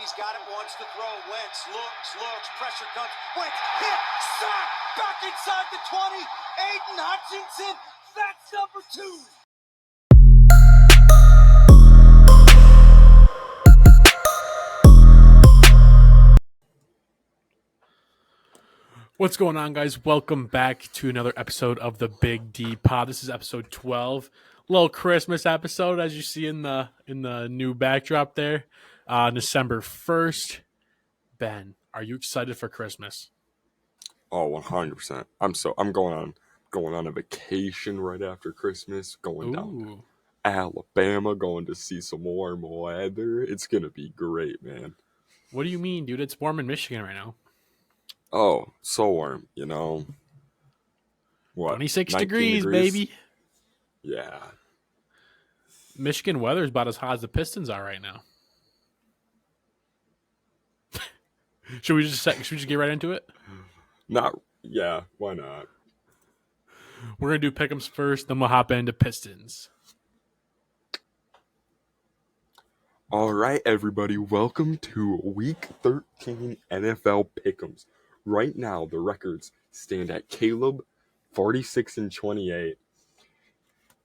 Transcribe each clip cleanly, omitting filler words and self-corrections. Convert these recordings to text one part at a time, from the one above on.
He's got it, wants to throw. Wentz looks, pressure comes. Wentz hit, sack, back inside the 20. Aiden Hutchinson, that's number 2. What's going on, guys? Welcome back to another episode of the Big D Pod. This is episode 12, little Christmas episode, as you see in the new backdrop there. December 1st. Ben, are you excited for Christmas? Oh, 100%. I'm going on a vacation right after Christmas, going down to Alabama, going to see some warm weather. It's going to be great, man. What do you mean, dude? It's warm in Michigan right now. Oh, so warm, you know. What? 26 degrees, baby. Yeah. Michigan weather is about as hot as the Pistons are right now. Should we just get right into it? Why not? We're going to do pick'ems first, then we'll hop into Pistons. All right, everybody, welcome to Week 13 NFL Pick'ems. Right now, the records stand at Caleb, 46-28,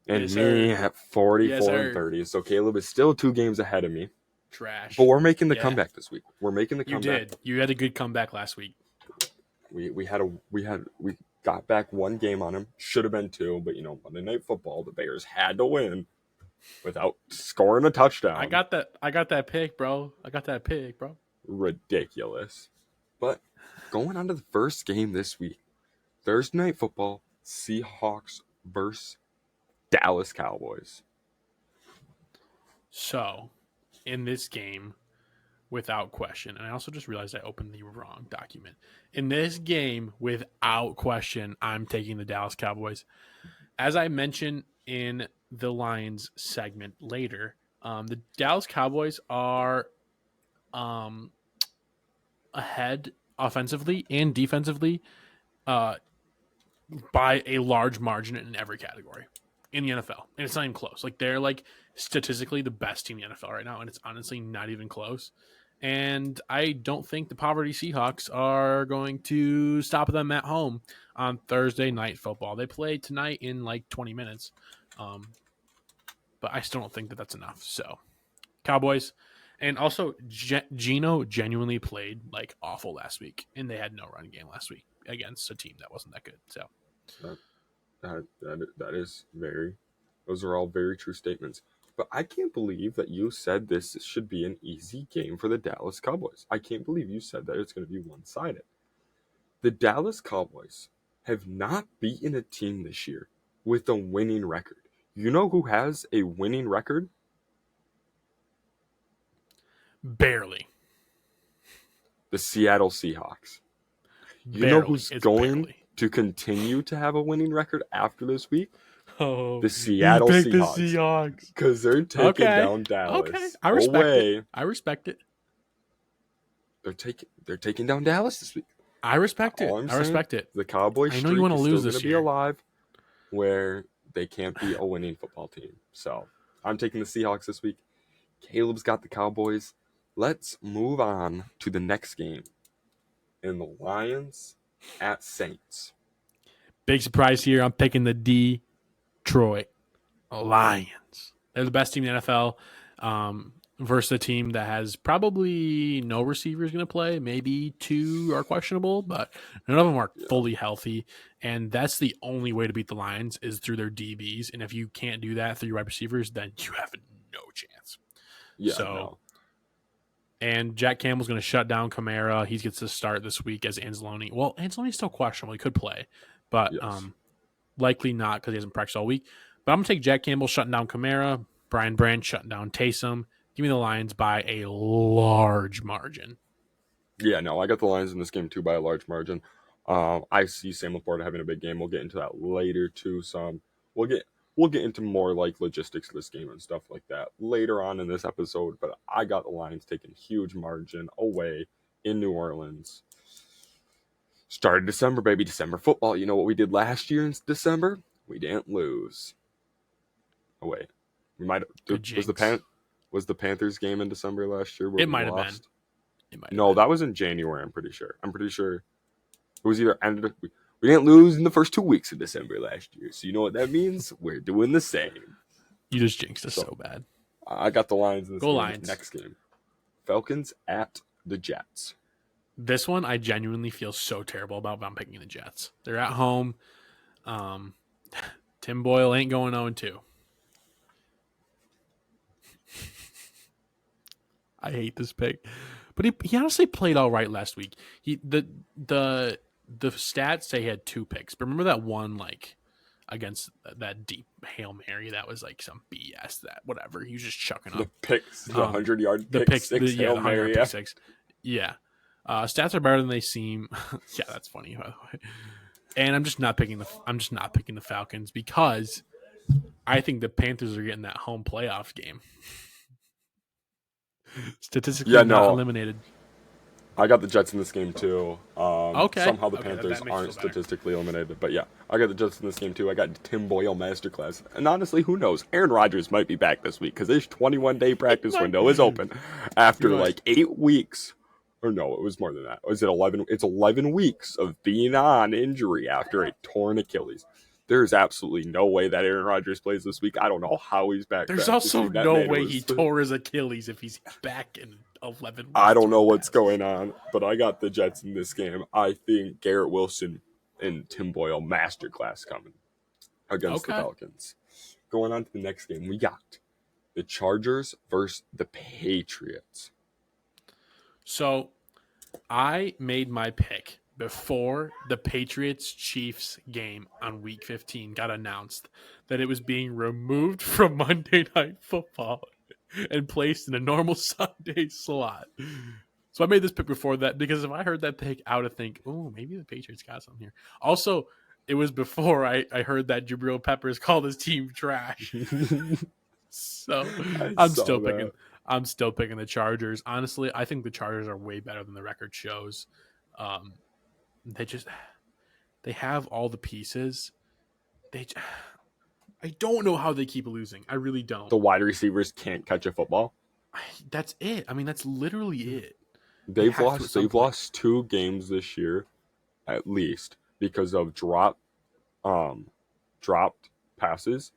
and yes, me sir. at 44-30. So Caleb is still 2 games ahead of me. Trash. But we're making the comeback this week. We're making the comeback. You did. You had a good comeback last week. We got back 1 game on him. Should have been 2, but Monday Night Football, the Bears had to win without scoring a touchdown. I got that pick, bro. Ridiculous. But going on to the first game this week, Thursday Night Football, Seahawks versus Dallas Cowboys. So, in this game, without question, and I also just realized I opened the wrong document. In this game, without question, I'm taking the Dallas Cowboys. As I mentioned in the Lions segment later, the Dallas Cowboys are ahead offensively and defensively by a large margin in every category in the NFL. And it's not even close. Like, they're statistically the best team in the NFL right now, and it's honestly not even close. And I don't think the Poverty Seahawks are going to stop them at home on Thursday Night Football. They play tonight in 20 minutes. But I still don't think that that's enough. So, Cowboys. And also, Geno genuinely played awful last week, and they had no run game last week against a team that wasn't that good. So, those are all very true statements. But I can't believe that you said this should be an easy game for the Dallas Cowboys. I can't believe you said that it's going to be one-sided. The Dallas Cowboys have not beaten a team this year with a winning record. You know who has a winning record? Barely. The Seattle Seahawks. You know who's going to continue to have a winning record after this week? Oh, the Seattle Seahawks. Because they're taking down Dallas. Okay, I respect it. They're taking down Dallas this week. I respect it. I respect it. The Cowboys I know you want to lose still this year. year. Be alive where they can't be a winning football team. So I'm taking the Seahawks this week. Caleb's got the Cowboys. Let's move on to the next game. In the Lions at Saints. Big surprise here. I'm picking the Detroit Lions. They're the best team in the NFL versus a team that has probably no receivers going to play. Maybe 2 are questionable, but none of them are fully healthy. And that's the only way to beat the Lions is through their DBs. And if you can't do that through your wide receivers, then you have no chance. And Jack Campbell's going to shut down Kamara. He gets to start this week as Anzalone. Well, Anzalone's still questionable. He could play, but likely not because he hasn't practiced all week. But I'm going to take Jack Campbell shutting down Kamara, Brian Branch shutting down Taysom. Give me the Lions by a large margin. Yeah, no, I got the Lions in this game too by a large margin. I see Sam Laporta having a big game. We'll get into that later too. We'll get into more logistics of this game and stuff like that later on in this episode. But I got the Lions taking huge margin away in New Orleans. Started December, baby. December football. You know what we did last year in December? We didn't lose. Oh wait, we might. Was the Panthers game in December last year? It might have been. It might have No, been. that was in January. I'm pretty sure. It was either ended. We didn't lose in the first 2 weeks of December last year, so you know what that means. We're doing the same. You just jinxed us So so bad. I got the Lions in this Go game. Lions. Next game, Falcons at the Jets. This one I genuinely feel so terrible about, but I'm picking the Jets. They're at home. Tim Boyle ain't going 0-2. I hate this pick, but he honestly played all right last week. The stats say he had 2 picks, but remember that one like against that deep Hail Mary that was like some BS, that whatever, he was just chucking up The picks, the 100-yard the pick picks, six, the Hail 100 Mary. pick six. Yeah, stats are better than they seem. Yeah, that's funny by the way. And I'm just not picking the Falcons because I think the Panthers are getting that home playoff game. Statistically not eliminated. I got the Jets in this game too. Okay. Somehow the Okay, Panthers that makes aren't me feel better. statistically eliminated, but yeah, I got the Jets in this game too. I got Tim Boyle masterclass, and honestly, who knows? Aaron Rodgers might be back this week because his 21-day practice window is open after like 8 weeks. Or no, it was more than that. Was it 11? It's 11 weeks of being on injury after a torn Achilles. There's absolutely no way that Aaron Rodgers plays this week. I don't know how he's back. There's also no way he tore his Achilles if he's back in 11 weeks. I don't know what's going on, but I got the Jets in this game. I think Garrett Wilson and Tim Boyle masterclass coming against the Falcons. Going on to the next game, we got the Chargers versus the Patriots. So I made my pick before the Patriots-Chiefs game on Week 15 got announced that it was being removed from Monday Night Football and placed in a normal Sunday slot. So I made this pick before that because if I heard that pick, I would think, oh, maybe the Patriots got something here. Also, it was before I heard that Jabril Peppers called his team trash. So I'm still picking the Chargers. Honestly, I think the Chargers are way better than the record shows. They have all the pieces. I don't know how they keep losing. I really don't. The wide receivers can't catch a football. That's it. I mean, that's literally it. They've lost 2 games this year, at least, because of dropped passes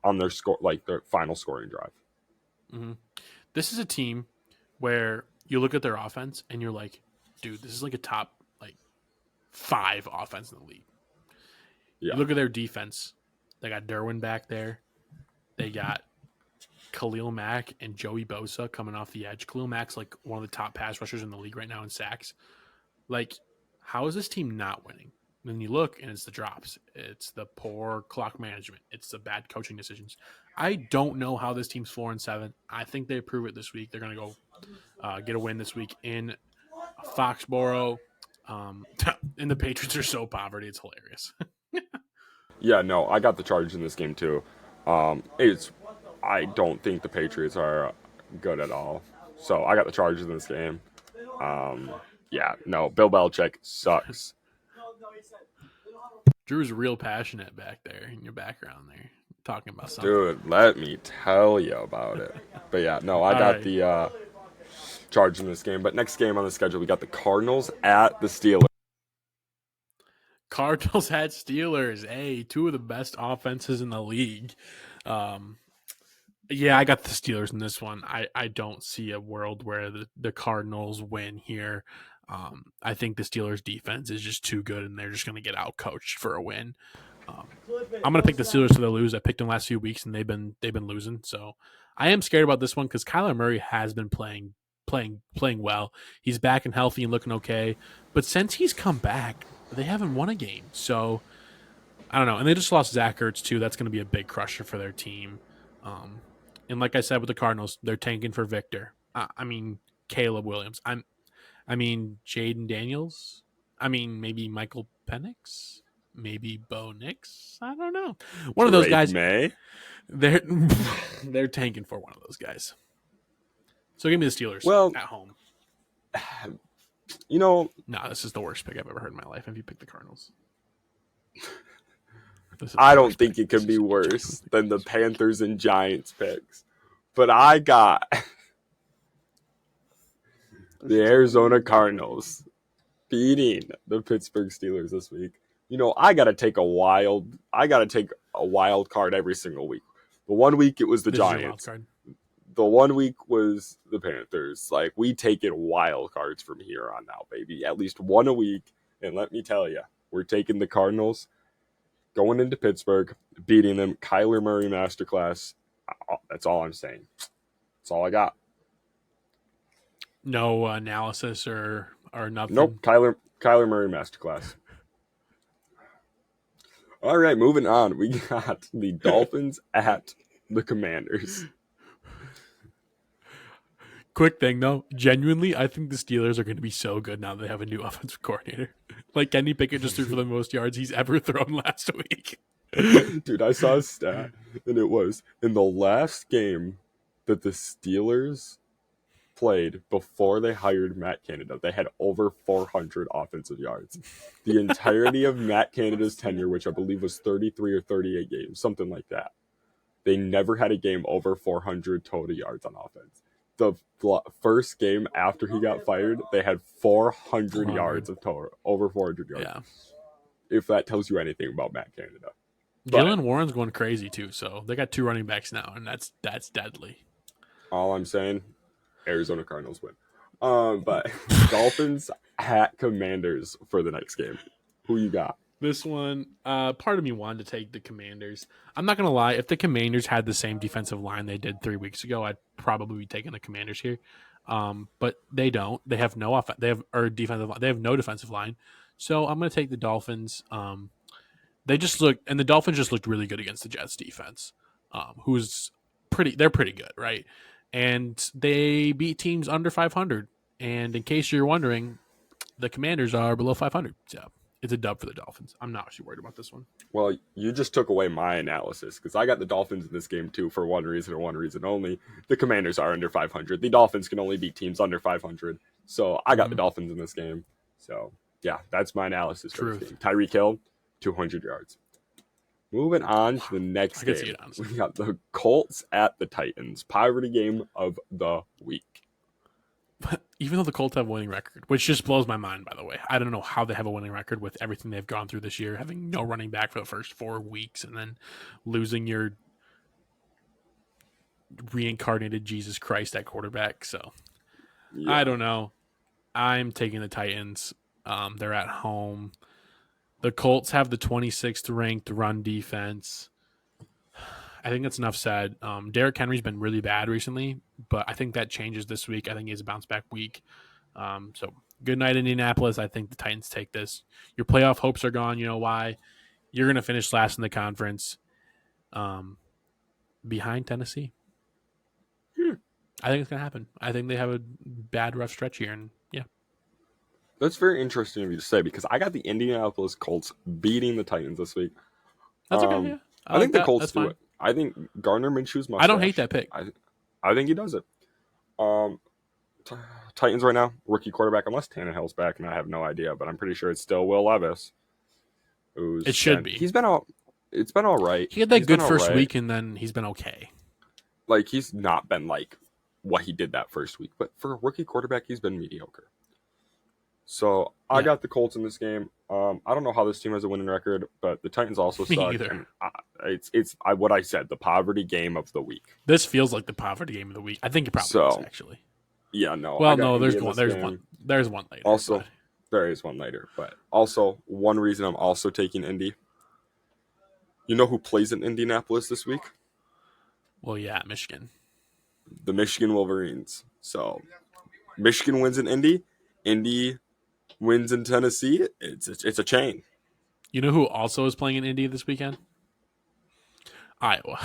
on their score, like their final scoring drive. Mm-hmm. This is a team where you look at their offense and you're like, dude, this is like a top like 5 offense in the league. Yeah. You look at their defense. They got Derwin back there. They got Khalil Mack and Joey Bosa coming off the edge. Khalil Mack's like one of the top pass rushers in the league right now in sacks. Like, how is this team not winning? When you look and it's the drops, it's the poor clock management, it's the bad coaching decisions. I don't know how this team's 4-7. I think they prove it this week. They're going to go get a win this week in Foxborough. And the Patriots are so poverty, it's hilarious. Yeah, no, I got the Chargers in this game too. I don't think the Patriots are good at all. So I got the Chargers in this game. Yeah, no, Bill Belichick sucks. Drew's real passionate back there in your background there, talking about something. Dude, let me tell you about it. But yeah, no, I got the Chargers in this game. But next game on the schedule, we got the Cardinals at the Steelers. Cardinals at Steelers. Hey, 2 of the best offenses in the league. Yeah, I got the Steelers in this one. I don't see a world where the Cardinals win here. I think the Steelers defense is just too good, and they're just going to get out coached for a win. I'm going to pick the Steelers to lose. I picked them last few weeks, and they've been losing. So I am scared about this one because Kyler Murray has been playing well. He's back and healthy and looking okay. But since he's come back, they haven't won a game. So I don't know. And they just lost Zach Ertz too. That's going to be a big crusher for their team. And like I said with the Cardinals, they're tanking for Victor. I mean, Caleb Williams. I mean, Jaden Daniels. I mean, maybe Michael Penix. Maybe Bo Nix. I don't know. One of those guys. They're tanking for one of those guys. So give me the Steelers at home. You know, this is the worst pick I've ever heard in my life. If you pick the Cardinals, I don't think it could be worse than the Panthers and Giants picks. But I got The Arizona Cardinals beating the Pittsburgh Steelers this week. You know, I gotta take a wild card every single week. The one week it was the This is your wild Giants. card. The 1 week was the Panthers. Like, we take it wild cards from here on out, baby. At least one a week. And let me tell you, we're taking the Cardinals, going into Pittsburgh, beating them. Kyler Murray masterclass. That's all I'm saying. That's all I got. No analysis or nothing. Nope. Kyler Murray masterclass. All right, moving on. We got the Dolphins at the Commanders. Quick thing though, genuinely, I think the Steelers are going to be so good now they have a new offensive coordinator. Like Kenny Pickett just threw for the most yards he's ever thrown last week. Dude, I saw a stat, and it was in the last game that the Steelers played before they hired Matt Canada, they had over 400 offensive yards. The entirety of Matt Canada's tenure, which I believe was 33 or 38 games, something like that. They never had a game over 400 total yards on offense. The first game after he got fired, they had 400 yards of total, over 400 yards. Yeah. If that tells you anything about Matt Canada. Jalen Warren's going crazy too, so they got 2 running backs now, and that's deadly. All I'm saying, Arizona Cardinals win. But Dolphins at Commanders for the next game. Who you got? This one, part of me wanted to take the Commanders. I'm not going to lie. If the Commanders had the same defensive line they did 3 weeks ago, I'd probably be taking the Commanders here. But they don't. They have no offense. They have no defensive line. So I'm going to take the Dolphins. The Dolphins just looked really good against the Jets defense, they're pretty good, right? And they beat teams under 500. And in case you're wondering, the Commanders are below 500. So it's a dub for the Dolphins. I'm not actually worried about this one. Well, you just took away my analysis because I got the Dolphins in this game too for one reason and one reason only. The Commanders are under 500. The Dolphins can only beat teams under 500. So I got the Dolphins in this game. So, yeah, that's my analysis for this game. Tyreek Hill, 200 yards. Moving on to the next game. We got the Colts at the Titans. Poverty game of the week. Even though the Colts have a winning record, which just blows my mind, by the way. I don't know how they have a winning record with everything they've gone through this year, having no running back for the first 4 weeks and then losing your reincarnated Jesus Christ at quarterback. So yeah. I don't know. I'm taking the Titans. They're at home. The Colts have the 26th ranked run defense. I think that's enough said. Derrick Henry's been really bad recently, but I think that changes this week. I think he's a bounce back week. So good night, Indianapolis. I think the Titans take this. Your playoff hopes are gone. You know why? You're going to finish last in the conference behind Tennessee. I think it's going to happen. I think they have a bad, rough stretch here. And yeah. That's very interesting of you to say because I got the Indianapolis Colts beating the Titans this week. That's okay. Yeah. I think the Colts do it. I think Gardner Minshew's mustache. I don't hate that pick. I think he does it. Titans right now, rookie quarterback, unless Tannehill's back, and I have no idea, but I'm pretty sure it's still Will Levis. It should be. It's been all right. He had that good first week, and then he's been okay. Like, he's not been like what he did that first week, but for a rookie quarterback, he's been mediocre. So I got the Colts in this game. I don't know how this team has a winning record, but the Titans also suck. Either. And it's what I said, the poverty game of the week. This feels like the poverty game of the week. I think it probably is actually. Yeah, no. Well, no, there's one later. Also, there is one later, but also one reason I'm also taking Indy. You know who plays in Indianapolis this week? Well, yeah, Michigan. The Michigan Wolverines. So Michigan wins in Indy. Indy wins in Tennessee. It's a chain. You know who also is playing in Indy this weekend? Iowa.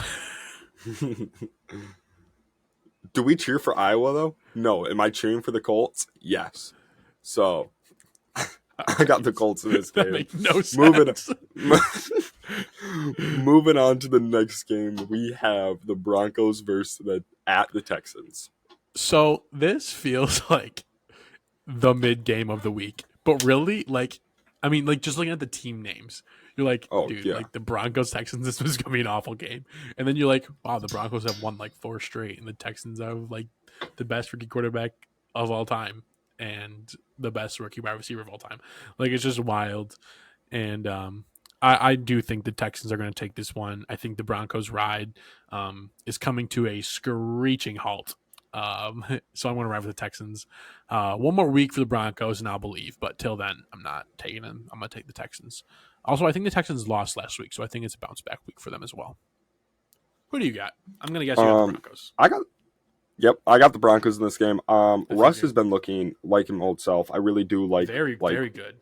Do we cheer for Iowa though? No. Am I cheering for the Colts? Yes. So I got the Colts in this game. That makes no sense. Moving on to the next game, we have the Broncos versus at the Texans. So this feels like the mid game of the week, but really, just looking at the team names, you're like, like the Broncos Texans, this was gonna be an awful game, and then you're like, wow, the Broncos have won like 4 straight, and the Texans have like the best rookie quarterback of all time, and the best rookie wide receiver of all time. Like, it's just wild. And I do think the Texans are going to take this one. I think the Broncos' ride is coming to a screeching halt. So I'm going to ride with the Texans. One more week for the Broncos, and I'll believe. But till then, I'm not taking them. I'm going to take the Texans. Also, I think the Texans lost last week, so I think it's a bounce back week for them as well. Who do you got? I'm going to guess you got the Broncos. I got the Broncos in this game. Russ has been looking like an old self. I really do like very good.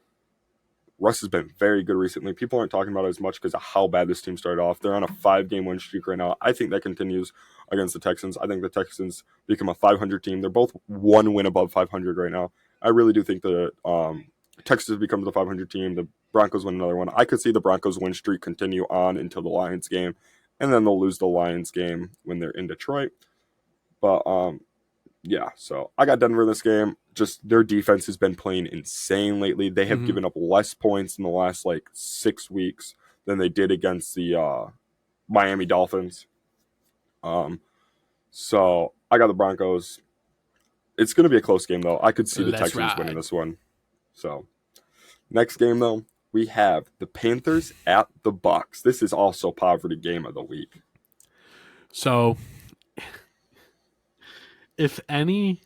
Russ has been very good recently. People aren't talking about it as much because of how bad this team started off. They're on a 5-game win streak right now. I think that continues against the Texans. I think the Texans become a 500 team. They're both one win above 500 right now. I really do think the Texans becomes the 500 team. The Broncos win another one. I could see the Broncos win streak continue on until the Lions game, and then they'll lose the Lions game when they're in Detroit. But yeah, so I got Denver in this game. Just their defense has been playing insane lately. They have given up less points in the last 6 weeks than they did against the Miami Dolphins. So I got the Broncos. It's going to be a close game, though. I could see the Texans winning this one. So next game, though, we have the Panthers at the Bucks. This is also poverty game of the week. So if anyone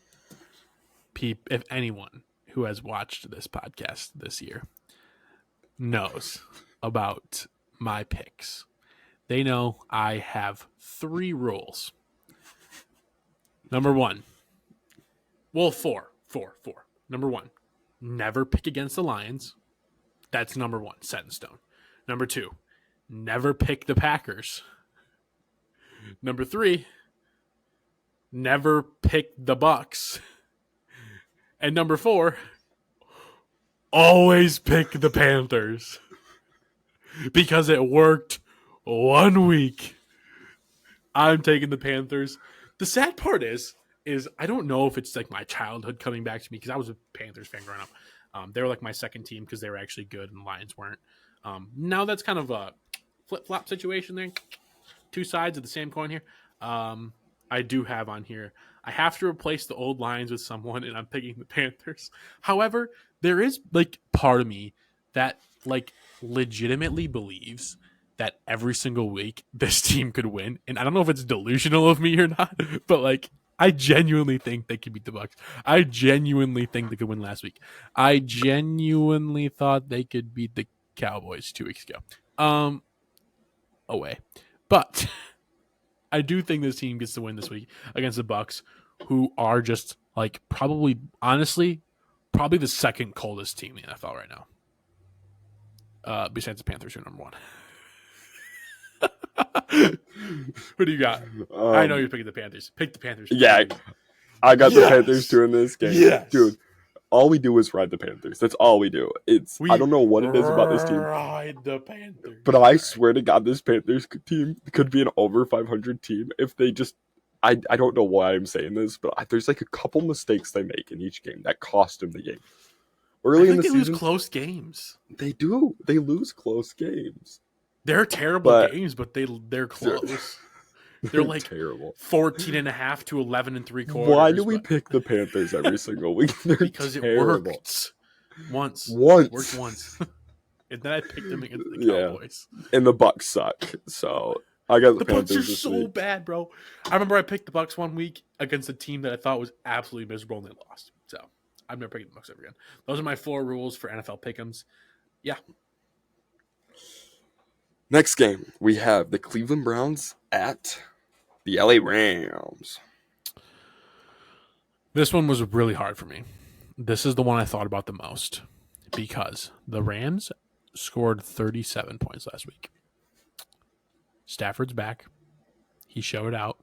who has watched this podcast this year knows about my picks, they know I have 3 rules. Number 1. Well, 4. Number 1, never pick against the Lions. That's number 1, set in stone. Number 2, never pick the Packers. Number 3, never pick the Bucks. And number 4, always pick the Panthers. Because it worked 1 week. I'm taking the Panthers. The sad part is I don't know if it's my childhood coming back to me, because I was a Panthers fan growing up. They were my second team because they were actually good and the Lions weren't. Now that's kind of a flip-flop situation there. 2 sides of the same coin here. I do have on here, I have to replace the old Lions with someone, and I'm picking the Panthers. However, there is part of me that legitimately believes that every single week this team could win. And I don't know if it's delusional of me or not, but I genuinely think they could beat the Bucks. I genuinely think they could win last week. I genuinely thought they could beat the Cowboys 2 weeks ago. Away. But I do think this team gets to win this week against the Bucks, who are just probably the second coldest team in the NFL right now. Besides the Panthers, who are number 1. Who do you got? I know you're picking the Panthers. Pick the Panthers. Yeah, I got the Panthers too in this game. Yes. Dude, all we do is ride the Panthers. That's all we do. I don't know what it is about this team. Ride the Panthers. But I swear to God, this Panthers team could be an over 500 team if they just... I don't know why I'm saying this, but there's a couple mistakes they make in each game that cost them the game. Early in the season, they lose close games. They do. They lose close games. They're terrible games, but they're close. They're terrible. 14.5 to 11.75. Why do we pick the Panthers every single week? Because terrible. It worked once. It worked once. And then I picked them against the Cowboys. And the Bucks suck. So I got the Bucks Panthers. are so bad, bro. I remember I picked the Bucks 1 week against a team that I thought was absolutely miserable, and they lost. So I'm never picking the Bucks ever again. Those are my 4 rules for NFL Pick EMs. Yeah. Next game, we have the Cleveland Browns at the LA Rams. This one was really hard for me. This is the one I thought about the most because the Rams scored 37 points last week. Stafford's back. He showed out.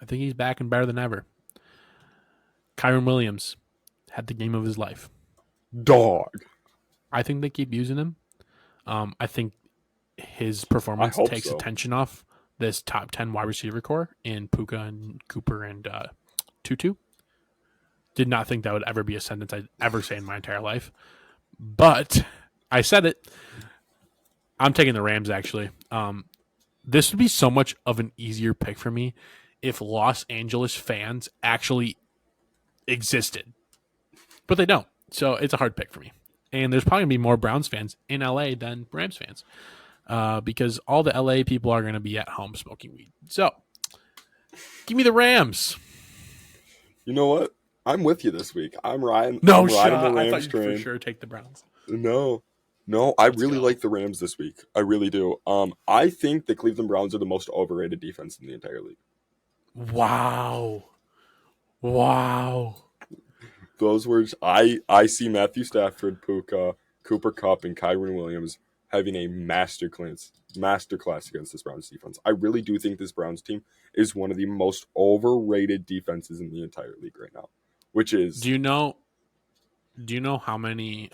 I think he's back and better than ever. Kyron Williams had the game of his life. Dog. I think they keep using him. I think his performance takes attention off this top 10 wide receiver core in Puka and Cooper and Tutu. Did not think that would ever be a sentence I'd ever say in my entire life. But I said it. I'm taking the Rams, actually. This would be so much of an easier pick for me if Los Angeles fans actually existed. but they don't. So it's a hard pick for me. And there's probably going to be more Browns fans in LA than Rams fans because all the LA people are going to be at home smoking weed. So give me the Rams. You know what? I'm with you this week. I'm riding No the shot. Rams I thought you'd train. for sure take the Browns. No, I Let's really go. like the Rams this week. I really do. I think the Cleveland Browns are the most overrated defense in the entire league. Wow. Those words, I see Matthew Stafford, Puka, Cooper Kupp, and Kyron Williams having a masterclass against this Browns defense. I really do think this Browns team is one of the most overrated defenses in the entire league right now. Which is, Do you know how many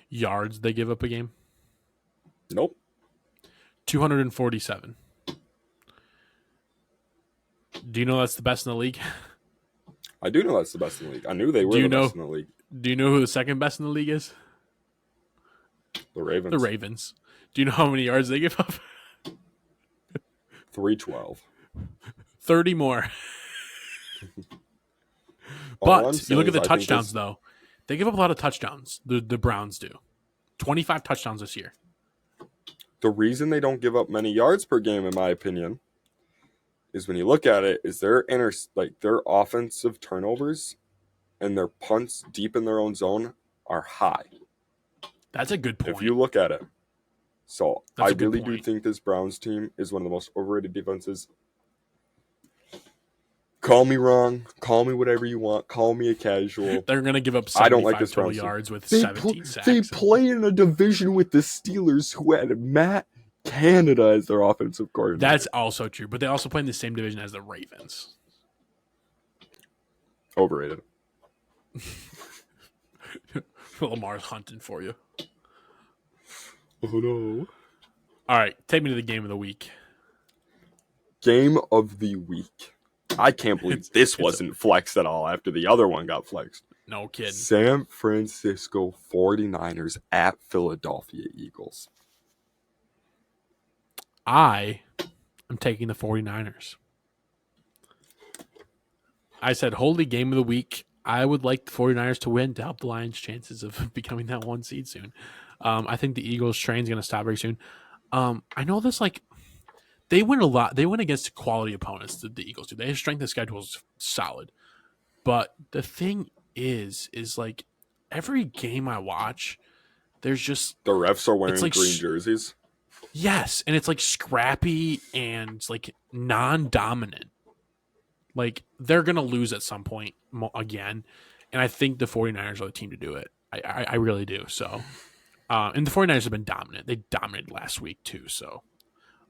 yards they give up a game? nope. 247. Do you know that's the best in the league? I do know that's the best in the league. I knew they were the best in the league. Do you know who the second best in the league is? The Ravens. The Ravens. Do you know how many yards they give up? 312. 30 more. All I'm But you saying look at is the I think touchdowns, though. They give up a lot of touchdowns. The Browns do. 25 touchdowns this year. The reason they don't give up many yards per game, in my opinion, is when you look at it, is their offensive turnovers and their punts deep in their own zone are high. That's a good point. If you look at it. So That's I a good really do point. think this Browns team is one of the most overrated defenses. Call me wrong. Call me whatever you want. Call me a casual. They're going to give up I 75 don't like this total Browns team. yards with They 17 sacks. They play in a division with the Steelers, who had Matt Canada as their offensive coordinator. That's also true, but they also play in the same division as the Ravens. Overrated. Lamar's hunting for you. Oh no. All right, take me to the game of the week. Game of the week. I can't believe this wasn't flexed at all after the other one got flexed. No kidding. San Francisco 49ers at Philadelphia Eagles. I am taking the 49ers. I said, holy game of the week. I would like the 49ers to win to help the Lions' chances of becoming that one seed soon. I think the Eagles' train's going to stop very soon. I know this, they win a lot. They win against quality opponents, the Eagles do. Their strength of schedule is solid. But the thing is every game I watch, there's just... The refs are wearing like green jerseys. Yes, and it's scrappy and non-dominant. They're going to lose at some point again. And I think the 49ers are the team to do it. I really do. So, and the 49ers have been dominant. They dominated last week too. So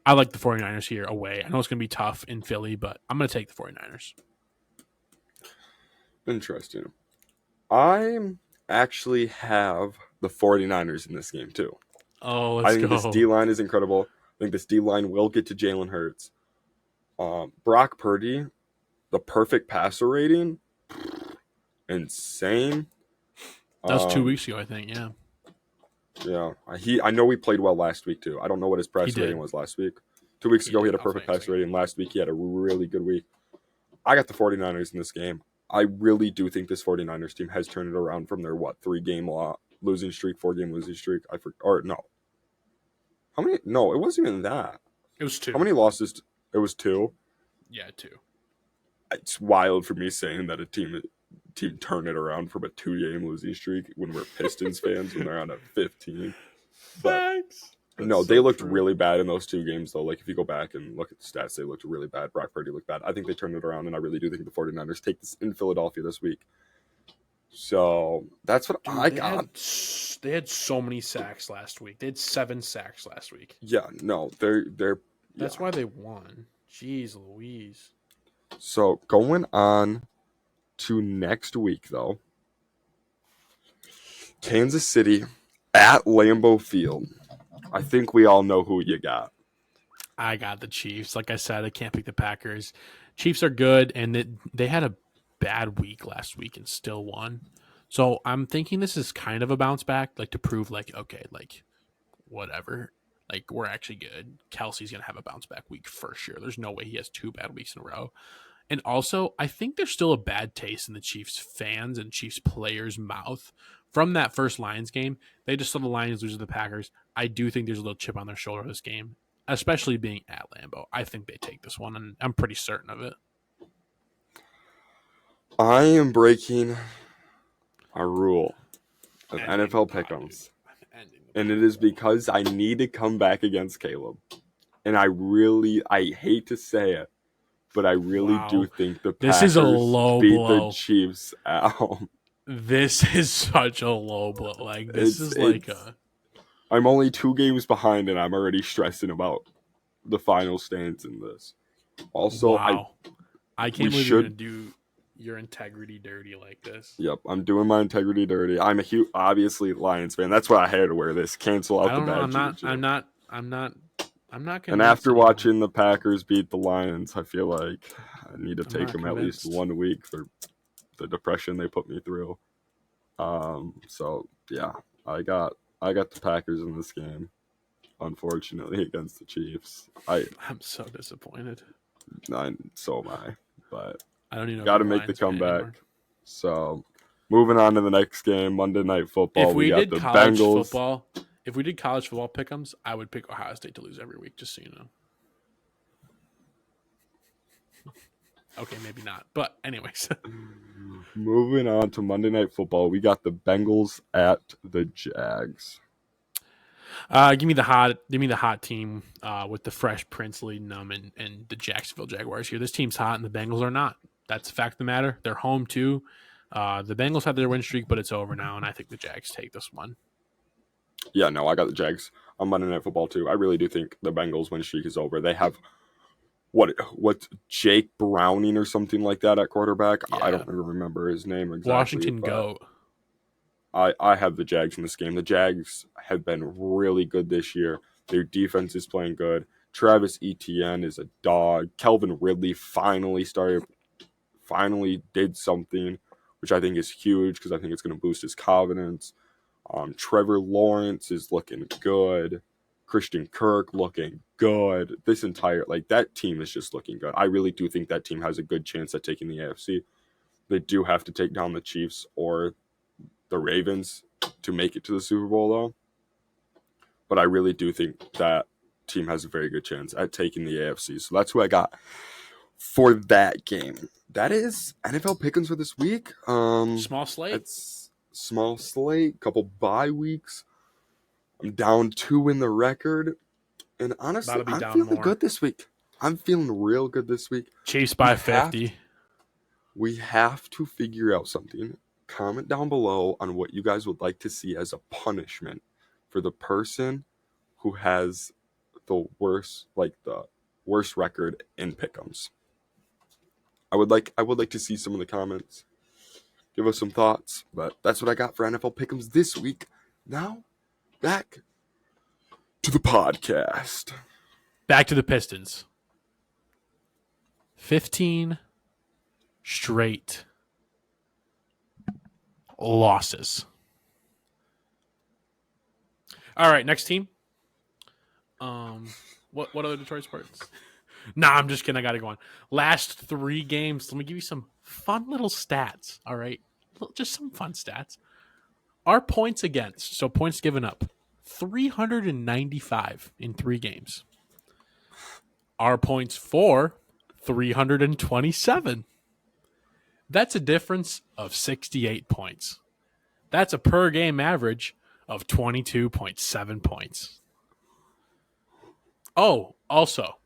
I like the 49ers here away. I know it's going to be tough in Philly, but I'm going to take the 49ers. Interesting. I actually have the 49ers in this game too. Oh, let's go. I think this D-line is incredible. I think this D-line will get to Jalen Hurts. Brock Purdy, the perfect passer rating, insane. That was 2 weeks ago, I think, yeah. Yeah, I know he played well last week too. I don't know what his passer rating was last week. 2 weeks ago, he had a perfect passer rating. Last week, he had a really good week. I got the 49ers in this game. I really do think this 49ers team has turned it around from their, 3-game losing streak, 4-game losing streak. No. How many? No, it wasn't even that. It was 2. How many losses? It was 2? Yeah, 2. It's wild for me saying that a team turned it around from a 2-game losing streak when we're Pistons fans when they're on a 15. But no, they looked really bad in those 2 games, though. If you go back and look at the stats, they looked really bad. Brock Purdy looked bad. I think they turned it around, and I really do think the 49ers take this in Philadelphia this week. So that's what I got. They had so many sacks last week. They had 7 sacks last week. Yeah, no, they're. That's why they won. Jeez Louise. So going on to next week, though. Kansas City at Lambeau Field. I think we all know who you got. I got the Chiefs. Like I said, I can't pick the Packers. Chiefs are good, and they had a bad week last week and still won. So I'm thinking this is kind of a bounce back, to prove okay, whatever. We're actually good. Kelsey's going to have a bounce back week for sure. There's no way he has 2 bad weeks in a row. And also, I think there's still a bad taste in the Chiefs fans and Chiefs players' mouth from that first Lions game. They just saw the Lions lose to the Packers. I do think there's a little chip on their shoulder this game, especially being at Lambeau. I think they take this one, and I'm pretty certain of it. I am breaking a rule of Ending NFL the pod, Pick'ems, dude. Ending the and pod. it is because I need to come back against Caleb. And I hate to say it, but I really Wow. do think the This Packers is a low beat blow. the Chiefs out. This is such a low blow. Like, this is like a... I'm only 2 games behind, and I'm already stressing about the final stands in this. Also, wow. I can't believe you're going to do your integrity dirty like this. Yep, I'm doing my integrity dirty. I'm a huge, obviously, Lions fan. That's why I had to wear this. Cancel out I don't the know. bad juju. I'm not convinced. And after anymore. watching the Packers beat the Lions, I feel like I need to take not them at least convinced. 1 week for the depression they put me through. So yeah, I got the Packers in this game, unfortunately, against the Chiefs. I'm so disappointed. So am I, but I don't even know. got to make the comeback. So moving on to the next game, Monday Night Football. If we got did the college Bengals. football, if we did college football pick'ems, I would pick Ohio State to lose every week. Just so you know. Okay, maybe not. But anyways. Moving on to Monday Night Football, we got the Bengals at the Jags. Give me the hot team with the Fresh Prince leading them and the Jacksonville Jaguars here. This team's hot and the Bengals are not. That's the fact of the matter. They're home too. The Bengals had their win streak, but it's over now, and I think the Jags take this one. Yeah, no, I got the Jags on Monday Night Football too. I really do think the Bengals win streak is over. They have what Jake Browning or something like that at quarterback. Yeah. I don't remember his name exactly. Washington Goat. I have the Jags in this game. The Jags have been really good this year. Their defense is playing good. Travis Etienne is a dog. Calvin Ridley finally did something, which I think is huge because I think it's going to boost his confidence. Trevor Lawrence is looking good. Christian Kirk looking good. That team is just looking good. I really do think that team has a good chance at taking the AFC. They do have to take down the Chiefs or the Ravens to make it to the Super Bowl, though. But I really do think that team has a very good chance at taking the AFC. So that's who I got for that game. That is NFL Pick'ems for this week. Small slate. It's small slate. Couple bye weeks. I'm down 2 in the record. And honestly, I'm feeling good this week. I'm feeling real good this week. Chiefs by 50. We have to figure out something. Comment down below on what you guys would like to see as a punishment for the person who has the worst record in pick'ems. I would like to see some of the comments. Give us some thoughts. But that's what I got for NFL Pick'ems this week. Now, back to the podcast. Back to the Pistons. 15 straight losses. All right, next team. What other Detroit Spartans? Nah, I'm just kidding. I gotta go on. Last 3 games. Let me give you some fun little stats. All right, just some fun stats. Our points against, so points given up, 395 in 3 games. Our points for, 327. That's a difference of 68 points. That's a per game average of 22.7 points. Oh, also,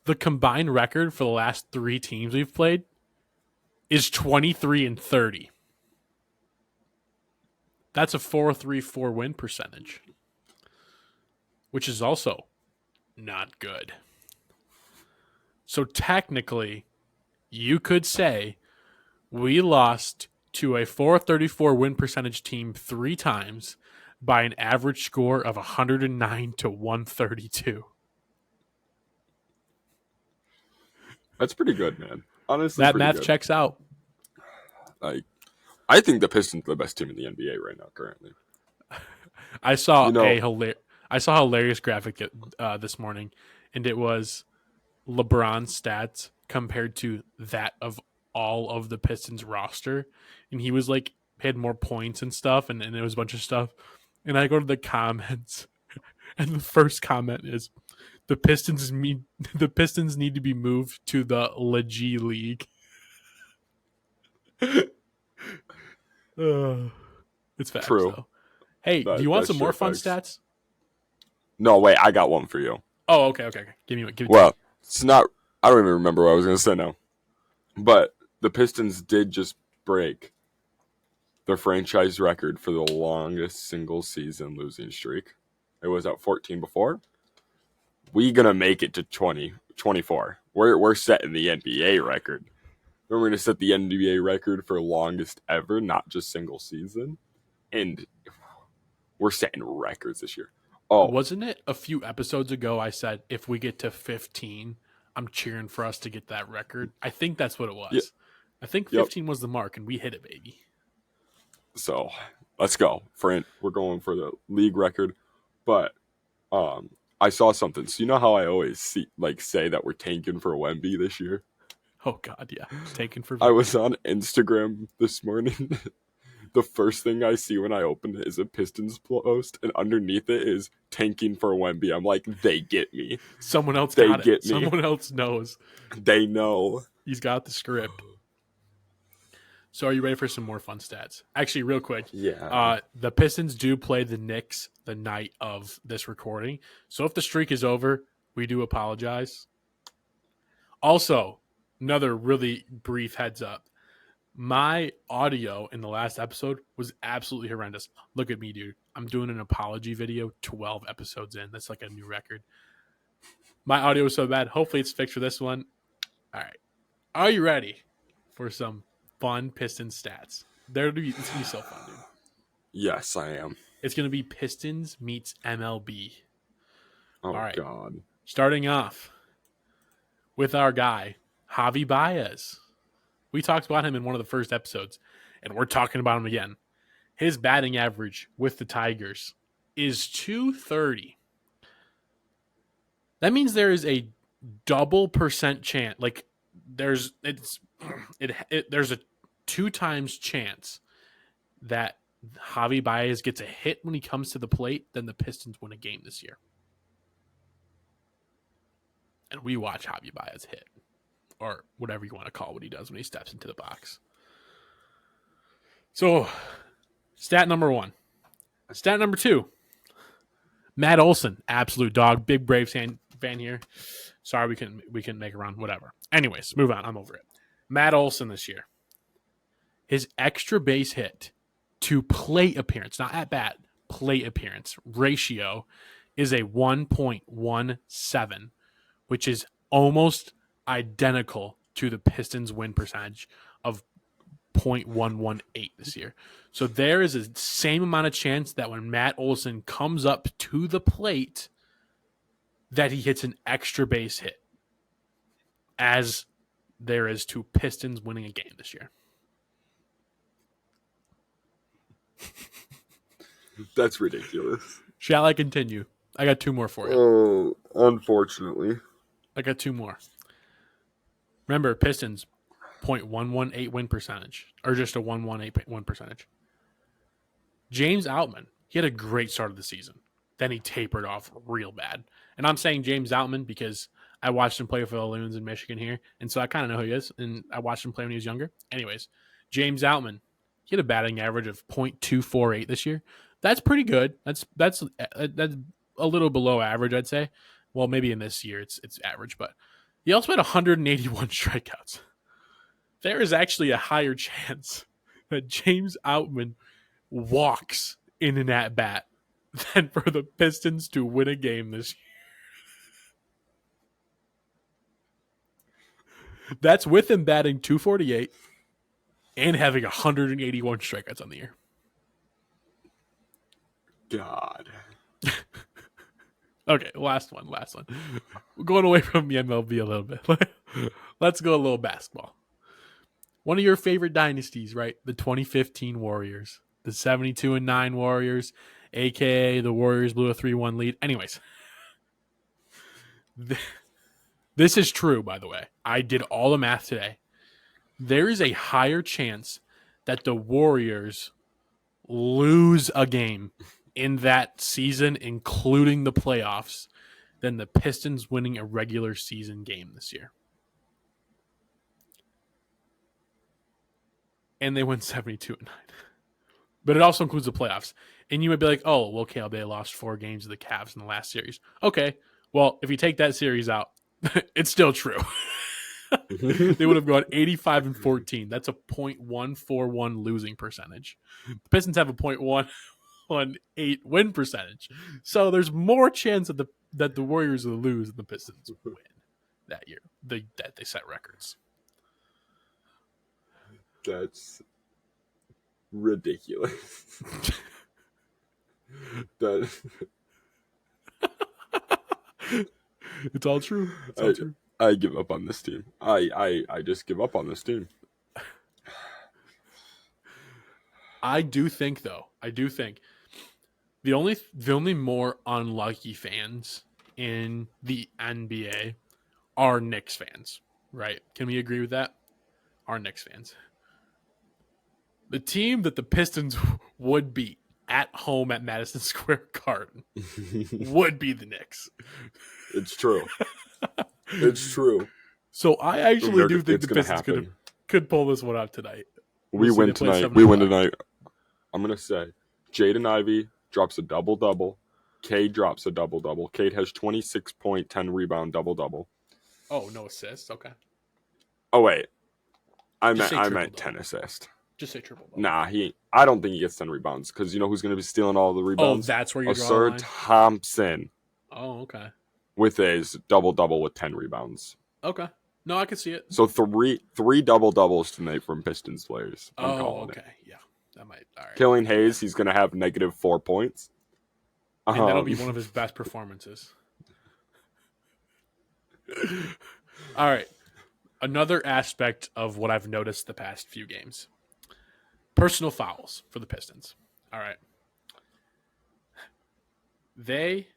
the combined record for the last 3 teams we've played is 23-30. That's a 4.34 win percentage, which is also not good. So technically, you could say we lost to a 4.34 win percentage team 3 times by an average score of 109 to 132. That's pretty good, man. Honestly, that math checks out. I think the Pistons are the best team in the NBA right now, currently. I saw a hilarious graphic this morning, and it was LeBron's stats compared to that of all of the Pistons roster. And he was like, had more points and stuff. And there was a bunch of stuff. And I go to the comments, and the first comment is, the Pistons need to be moved to the G League. It's facts, True. though. Hey, do you want some more fun facts. stats? No, wait, I got one for you. Oh, okay. Give it to Well, me. it's not. I don't even remember what I was going to say now. But the Pistons did just break the franchise record for the longest single season losing streak. It was at 14 before. We gonna make it to 24. We're setting the NBA record. We're gonna set the NBA record for longest ever, not just single season. And we're setting records this year. Oh, Wasn't it a few episodes ago I said if we get to 15, I'm cheering for us to get that record? I think that's what it was. Yeah. I think 15 was the mark, and we hit it, baby. So let's go. We're going for the league record. But I saw something. So you know how I always say that we're tanking for Wemby this year? Oh, God, yeah. Taken for I was on Instagram this morning. The first thing I see when I open it is a Pistons post, and underneath it is tanking for Wemby. I'm like, they get me. Someone else They got it. get me. Someone else knows. They know. He's got the script. So are you ready for some more fun stats? Actually, real quick. Yeah. The Pistons do play the Knicks the night of this recording. So if the streak is over, we do apologize. Also, another really brief heads up. My audio in the last episode was absolutely horrendous. Look at me, dude. I'm doing an apology video 12 episodes in. That's like a new record. My audio was so bad. Hopefully it's fixed for this one. All right. Are you ready for some fun Pistons stats? It's going to be so fun, dude. Yes, I am. It's going to be Pistons meets MLB. Oh, all right. God. Starting off with our guy, Javi Baez. We talked about him in one of the first episodes, and we're talking about him again. His batting average with the Tigers is 230. That means there is a double percent chance. Like there's a 2 times chance that Javi Baez gets a hit when he comes to the plate, then the Pistons win a game this year. And we watch Javi Baez hit, or whatever you want to call what he does when he steps into the box. So, stat number 1. Stat number 2. Matt Olson, absolute dog, big Braves fan here. Sorry, we couldn't make a run, whatever. Anyways, move on. I'm over it. Matt Olson this year. His extra base hit to plate appearance, not at bat, plate appearance ratio is a 1.17, which is almost identical to the Pistons win percentage of 0.118 this year. So there is a same amount of chance that when Matt Olson comes up to the plate that he hits an extra base hit as there is to Pistons winning a game this year. That's ridiculous. Shall I continue? I got 2 more for you. Oh, unfortunately. I got 2 more. Remember, Pistons 0.118 win percentage, or just a 118 win percentage. James Outman, he had a great start of the season. Then he tapered off real bad. And I'm saying James Outman because I watched him play for the Loons in Michigan here, and so I kind of know who he is, and I watched him play when he was younger. Anyways, James Outman, he had a batting average of 0.248 this year. That's pretty good. That's a little below average, I'd say. Well, maybe in this year it's average, but he also had 181 strikeouts. There is actually a higher chance that James Outman walks in an at-bat than for the Pistons to win a game this year. That's with him batting 248 and having 181 strikeouts on the year. God. Okay, last one. We're going away from the MLB a little bit. Let's go a little basketball. One of your favorite dynasties, right? The 2015 Warriors. The 72-9 Warriors, a.k.a. the Warriors blew a 3-1 lead. Anyways, This is true, by the way. I did all the math today. There is a higher chance that the Warriors lose a game in that season, including the playoffs, than the Pistons winning a regular season game this year. And they win 72-9. But it also includes the playoffs. And you might be like, oh, well, Caleb, they lost 4 games to the Cavs in the last series. Okay, well, if you take that series out, it's still true. They would have gone 85-14. That's a .141 losing percentage. The Pistons have a .118 win percentage. So there's more chance that the Warriors will lose than the Pistons win that year. That they set records. That's ridiculous. That It's all true. It's all true. I give up on this team. I just give up on this team. I do think the only more unlucky fans in the NBA are Knicks fans, right? Can we agree with that? Are Knicks fans. The team that the Pistons would beat at home at Madison Square Garden would be the Knicks. It's true. It's true. So I actually do think the Pistons could pull this one out tonight. We win tonight. We win tonight. I'm going to say Jaden Ivey drops a double-double. Cade drops a double-double. Cade has 26 point, 10 rebound, double-double. Oh, no assists? Okay. Oh, wait. I meant 10 assists. Just say triple. Nah, I don't think he gets 10 rebounds because you know who's going to be stealing all the rebounds? Oh, that's where you're drawing Ausar the line? Thompson. Oh, okay. With his double-double with 10 rebounds. Okay. No, I can see it. So three double-doubles tonight from Pistons players. I'm calling okay. it. Yeah. That might. All right. Killing Hayes, he's going to have -4 points. And that'll be one of his best performances. All right. Another aspect of what I've noticed the past few games. Personal fouls for the Pistons. All right. They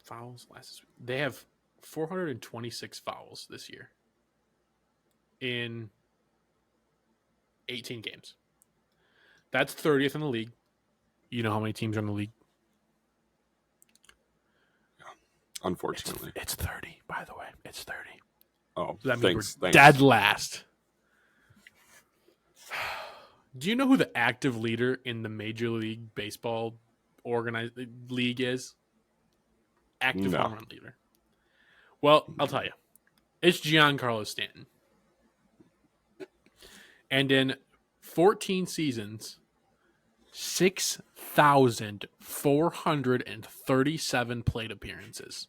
have 426 fouls this year in 18 games. That's 30th in the league. You know how many teams are in the league? Unfortunately. It's 30, by the way. It's 30. Oh, So that means thanks. we're dead last. Do you know who the active leader in the Major League Baseball organized league is? Active home run leader. Well, I'll tell you. It's Giancarlo Stanton. And in 14 seasons, 6,437 plate appearances.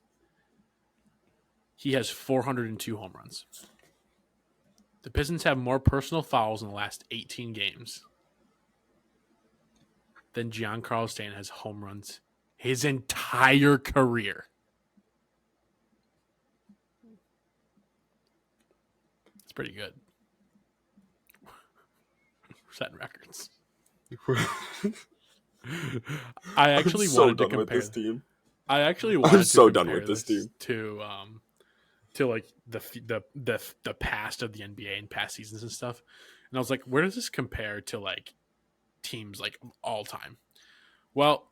He has 402 home runs. The Pistons have more personal fouls in the last 18 games than Giancarlo Stanton has home runs his entire career. It's pretty good. We're setting records. I actually wanted to compare this team. I actually wanted so to done compare with this team to like the past of the NBA and past seasons and stuff. And I was like, where does this compare to like teams like all time? Well,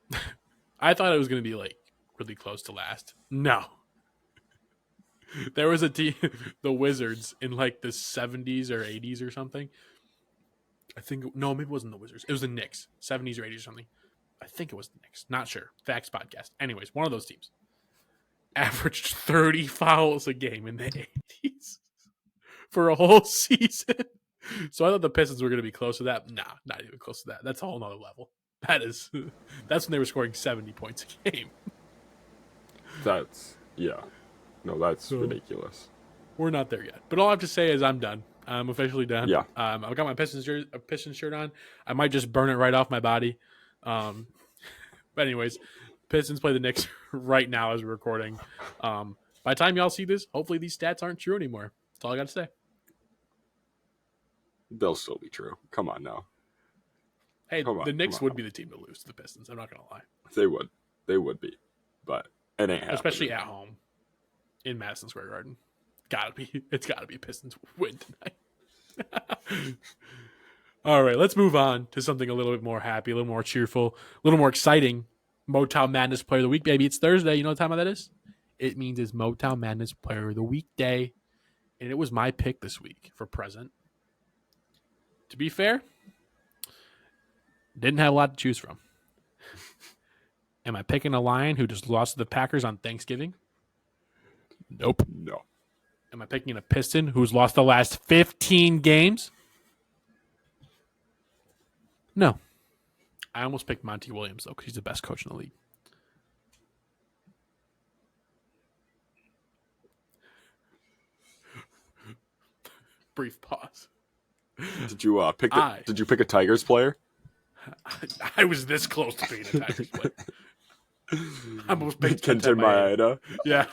I thought it was going to be like really close to last. No. There was a team, the Wizards, in like the 70s or 80s or something. Maybe it wasn't the Wizards. It was the Knicks, 70s or 80s or something. I think it was the Knicks. Not sure. Facts podcast. Anyways, one of those teams averaged 30 fouls a game in the 80s for a whole season. So I thought the Pistons were going to be close to that. Nah, not even close to that. That's a whole nother level. That's when they were scoring 70 points a game. That's ridiculous. We're not there yet. But all I have to say is I'm done. I'm officially done. Yeah. I've got my Pistons shirt on. I might just burn it right off my body. But anyways, Pistons play the Knicks right now as we're recording. By the time y'all see this, hopefully these stats aren't true anymore. That's all I got to say. They'll still be true. Come on now. Hey, the Knicks would be the team to lose to the Pistons. I'm not going to lie. They would. They would be. But it ain't happening. Especially at home. in Madison Square Garden. It's gotta be Pistons win tonight. All right, let's move on to something a little bit more happy, a little more cheerful, a little more exciting. Motown Madness Player of the Week, baby. It's Thursday. You know what time that is? It means it's Motown Madness Player of the Week day. And it was my pick this week for present. To be fair, didn't have a lot to choose from. Am I picking a Lion who just lost to the Packers on Thanksgiving? Nope. No. Am I picking a Piston who's lost the last 15 games? No. I almost picked Monty Williams, though, because he's the best coach in the league. Brief pause. Did you pick a Tigers player? I was this close to picking a Tigers player. I almost picked Kenta Maeda. Yeah.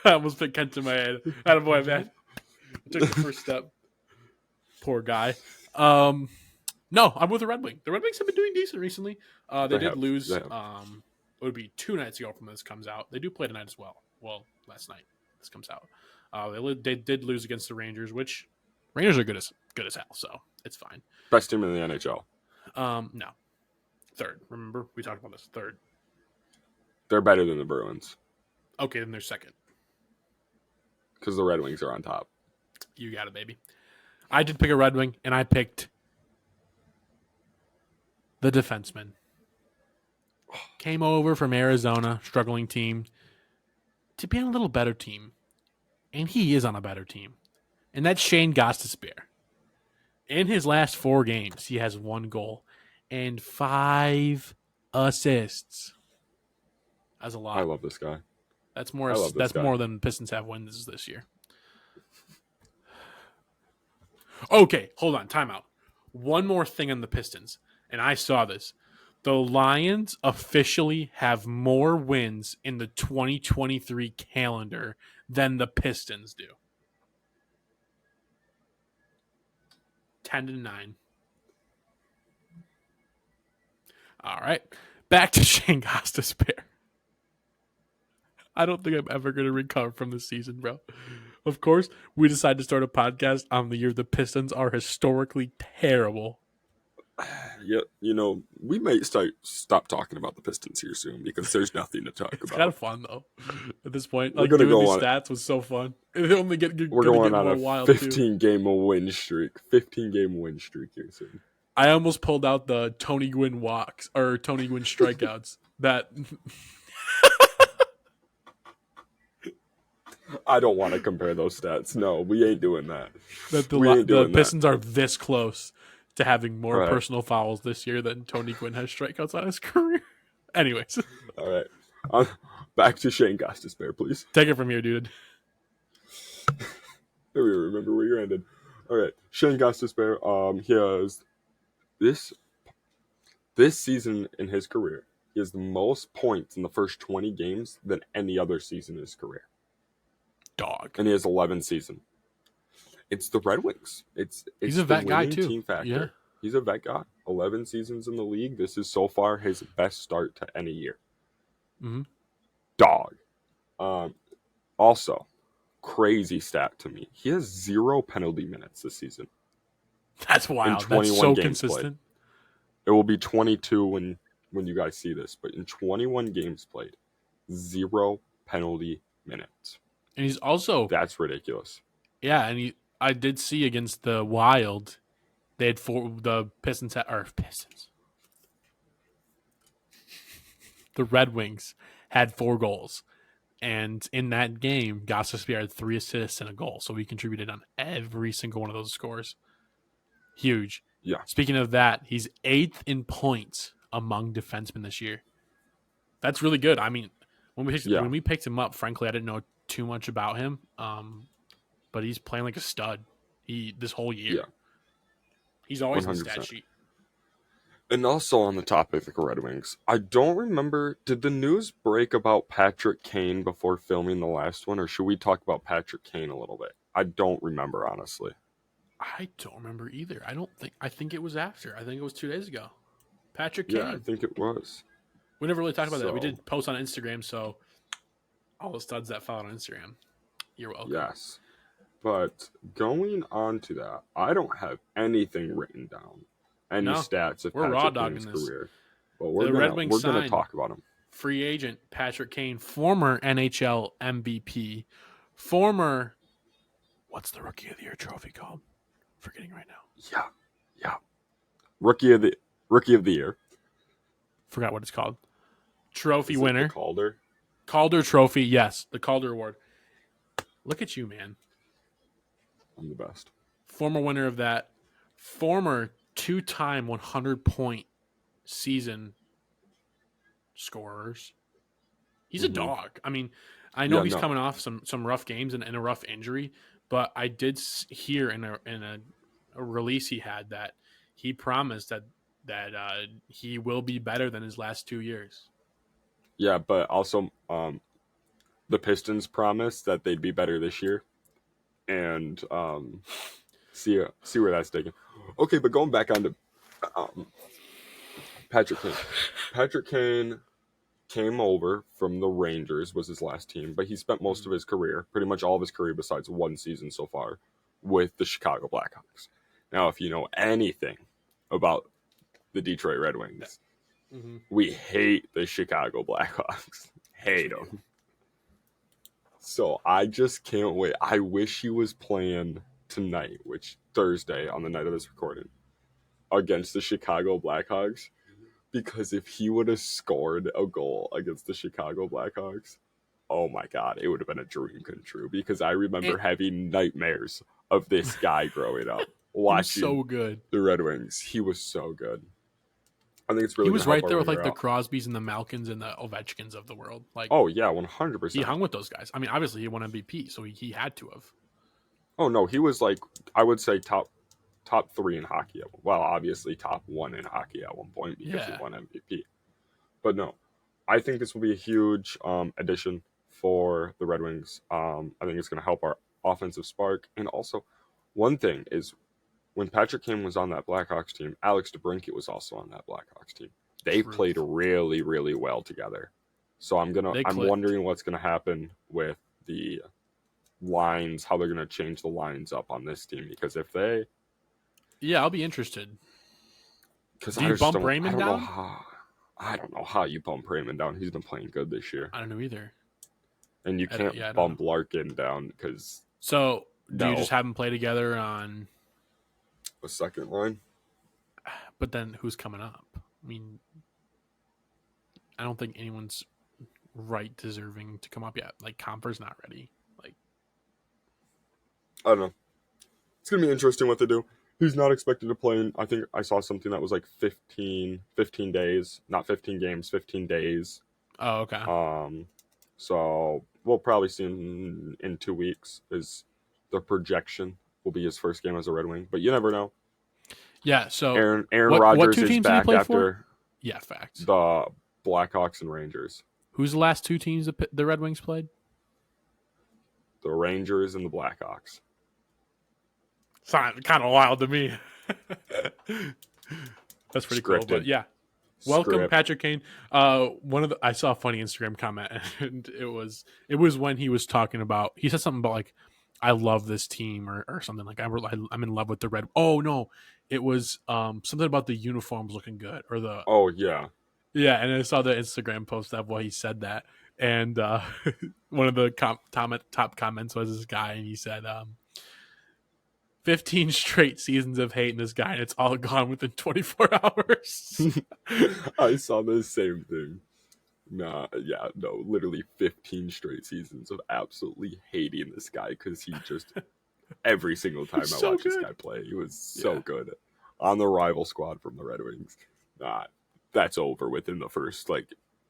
I almost picked Kenta Maeda. Attaboy, man. I took the first step. Poor guy. No, I'm with the Red Wing. The Red Wings have been doing decent recently. They did lose. It would be 2 nights ago from this comes out. They do play tonight as well. Well, last night this comes out. They did lose against the Rangers, which Rangers are good as hell, so it's fine. Best team in the NHL. No. Third. Remember? We talked about this. Third. They're better than the Bruins. Okay, then they're second. Because the Red Wings are on top. You got it, baby. I did pick a Red Wing, and I picked the defenseman. Came over from Arizona, struggling team, to be on a little better team. And he is on a better team. And that's Shane Gostisbehere. In his last 4 games, he has 1 goal and 5 assists. That's a lot. I love this guy. That's more. That's more than Pistons have wins this year. Okay, hold on. Timeout. One more thing on the Pistons, and I saw this. The Lions officially have more wins in the 2023 calendar than the Pistons do. 10-9. All right, back to Shane Gostisbehere. I don't think I'm ever going to recover from this season, bro. Of course, we decided to start a podcast on the year the Pistons are historically terrible. Yeah, we might stop talking about the Pistons here soon because there's nothing to talk about. It's kind of fun, though, at this point. We're gonna doing go these stats was so fun. It only we're going on more a wild, 15-game win streak. 15-game win streak here soon. I almost pulled out the Tony Gwynn walks or Tony Gwynn strikeouts. That I don't want to compare those stats. No, we ain't doing that. The Pistons are this close to having more personal fouls this year than Tony Gwynn has strikeouts on his career. Anyways. All right. Back to Shane Gostisbehere, please. Take it from here, dude. There we remember where you ended. All right. Shane Gostisbehere, he has this season in his career, he has the most points in the first 20 games than any other season in his career. Dog. And he has 11 season. It's the Red Wings. He's a vet guy too. Team factor. Yeah. He's a vet guy. 11 seasons in the league. This is so far his best start to any year. Mm-hmm. Dog. Also, crazy stat to me. He has 0 penalty minutes this season. That's wild. That's so consistent. Played. It will be 22 when you guys see this, but in 21 games played, 0 penalty minutes. And he's also... That's ridiculous. Yeah, and I did see against the Wild, they had 4... The Pistons... Pistons. The Red Wings had 4 goals. And in that game, Gostisbehere had 3 assists and a goal. So he contributed on every single one of those scores. Huge. Yeah. Speaking of that, he's 8th in points among defensemen this year. That's really good. I mean, when we picked him up, frankly, I didn't know too much about him. But he's playing like a stud. This whole year. Yeah. He's always 100%. In the stat sheet. And also on the topic of the Red Wings, I don't remember, did the news break about Patrick KANE before filming the last one, or should we talk about Patrick KANE a little bit? I don't remember, honestly. I don't remember either. I think it was after. I think it was 2 days ago. Patrick KANE. Yeah, I think it was. We never really talked about that. We did post on Instagram, so all the studs that follow on Instagram, You're welcome. Yes. But going on to that, I don't have anything written down, any No, stats of we're raw Patrick dogging Kane's this. career. But The we're Red Wings gonna signed talk about him. free agent Patrick Kane, former NHL MVP, former what's the Rookie of the Year trophy called? Forgetting right now. Yeah. Rookie of the Year. Forgot what it's called. Trophy Is it winner. the Calder? Calder Trophy, yes, the Calder Award. Look at you, man. I'm the best. Former winner of that. Former 2-time 100-point season scorers. He's a dog. I mean, I know he's coming off some rough games and a rough injury, but I did hear in a release he had that he promised that he will be better than his last 2 years. Yeah, but also the Pistons promised that they'd be better this year, and see where that's taken. Okay, but going back on to Patrick Kane. Patrick Kane came over from the Rangers, was his last team, but he spent most of his career, pretty much all of his career besides one season so far, with the Chicago Blackhawks. Now, if you know anything about the Detroit Red Wings, we hate the Chicago Blackhawks. Hate them. So I just can't wait. I wish he was playing tonight, which Thursday on the night of this recording, against the Chicago Blackhawks. Because if he would have scored a goal against the Chicago Blackhawks, oh my God, it would have been a dream come true. Because I remember having nightmares of this guy growing up, watching so good. the Red Wings. He was so good. I think it's really. He was right there with like the Crosbys and the Malkins and the Ovechkins of the world. Like, oh yeah, 100%. He hung with those guys. I mean, obviously he won MVP, so he had to have. Oh no, he was like, I would say top 3 in hockey. Well, obviously top 1 in hockey at one point because he won MVP. But no, I think this will be a huge addition for the Red Wings. I think it's going to help our offensive spark. And also, one thing is, when Patrick Kane was on that Blackhawks team, Alex DeBrincat was also on that Blackhawks team. They played really, really well together. So I'm wondering what's gonna happen with the lines, how they're gonna change the lines up on this team. Because if they, I'll be interested. Because do you bump Raymond down? I don't know how you bump Raymond down. He's been playing good this year. I don't know either. And you can't bump Larkin down because. So do you just have them play together on a second line? But then who's coming up? I mean, I don't think anyone's deserving to come up yet. Like, Comper's not ready. Like, I don't know. It's going to be interesting what they do. He's not expected to play in, I think I saw something that was like 15 days. Not 15 games, 15 days. Oh, okay. So we'll probably see him in 2 weeks. Is the projection will be his first game as a Red Wing. But you never know. Yeah, so Aaron Rodgers is back after for? Yeah, facts. The Blackhawks and Rangers. Who's the last 2 teams that the Red Wings played? The Rangers and the Blackhawks. Sounds kind of wild to me. That's pretty cool. But yeah, welcome Patrick Kane. I saw a funny Instagram comment, and it was when he was talking about. He said something about like, I love this team or something like I'm in love with the Red. Oh no, it was something about the uniforms looking good or the. Oh yeah. Yeah, and I saw the Instagram post of why he said that, and one of the top comments was this guy, and he said, 15 straight seasons of hating this guy, and it's all gone within 24 hours. I saw the same thing. Literally 15 straight seasons of absolutely hating this guy because he just, every single time I watch this guy play, he was so good. On the rival squad from the Red Wings. That's over within the first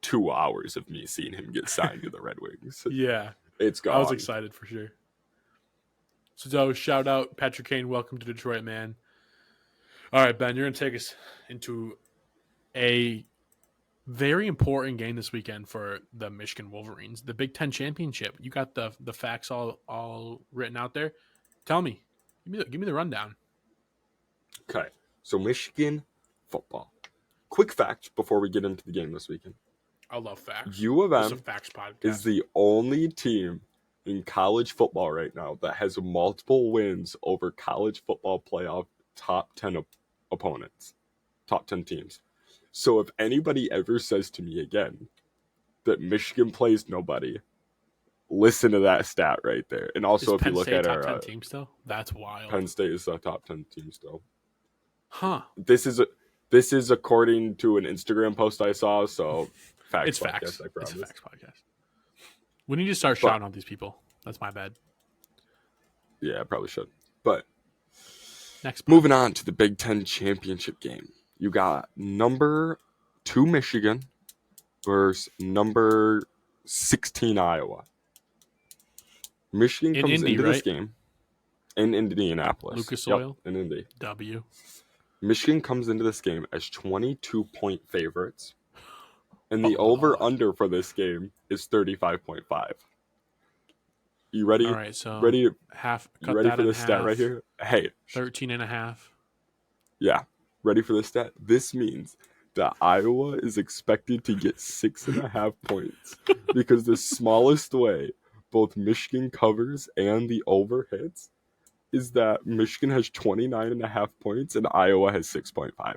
2 hours of me seeing him get signed to the Red Wings. Yeah. It's gone. I was excited for sure. So shout out Patrick Kane. Welcome to Detroit, man. All right, Ben, you're going to take us into a very important game this weekend for the Michigan Wolverines, the Big Ten Championship. You got the facts all written out there. Tell me. Give me the rundown. Okay. So Michigan football. Quick fact before we get into the game this weekend. I love facts. U of M facts podcast. is the only team in college football right now that has multiple wins over college football playoff top 10 opponents, top 10 teams. So if anybody ever says to me again that Michigan plays nobody, listen to that stat right there. And also, Is if you Penn look State at top our 10 team still? That's wild. Penn State is the top 10 team still. Huh. This is according to an Instagram post I saw. So facts It's podcast, facts. I promise. It's a facts podcast. We need to start shouting out these people. That's my bad. Yeah, I probably should. But Next, moving on to the Big Ten championship game, you got number 2 Michigan versus number 16 Iowa. Michigan In comes Indy, into right? this game in Indianapolis. Lucas Yep, Oil. in Indy. W. Michigan comes into this game as 22-point favorites, and the Oh, over-under for this game is 35.5. You ready? All right, so ready? half. You ready for this stat right here? Hey, 13.5. yeah, ready for this stat? This means that Iowa is expected to get 6.5 points because the smallest way both Michigan covers and the over hits is that Michigan has 29.5 points and Iowa has 6.5.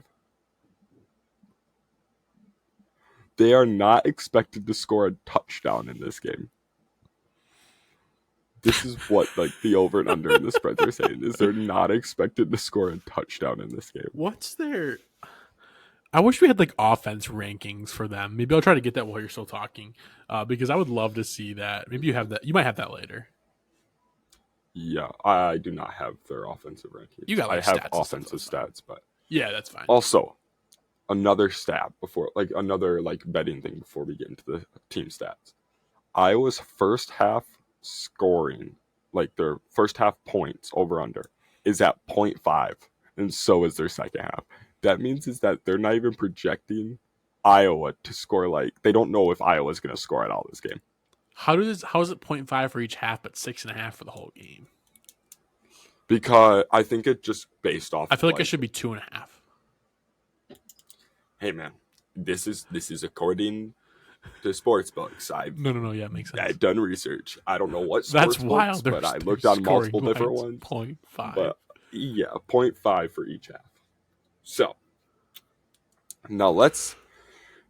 They are not expected to score a touchdown in this game. This is what the over and under in the spreads are saying, is they're not expected to score a touchdown in this game. What's their? I wish we had offense rankings for them. Maybe I'll try to get that while you're still talking, because I would love to see that. Maybe you have that. You might have that later. Yeah, I do not have their offensive rankings. You got I have stats offensive stats, but yeah, that's fine. Also, another stat before, another betting thing before we get into the team stats. Iowa's first half scoring, their first half points over under, is at 0.5, and so is their second half. That means is that they're not even projecting Iowa to score. They don't know if Iowa's going to score at all this game. How is it 0.5 for each half, but 6.5 for the whole game? Because I think it just based off. I feel like it should be 2.5. Hey man, this is according to sports books. No. Yeah, it makes sense. I've done research. I don't know what sports That's wild. books, but I looked on multiple different ones. 0.5. But yeah, 0.5 for each half. So now let's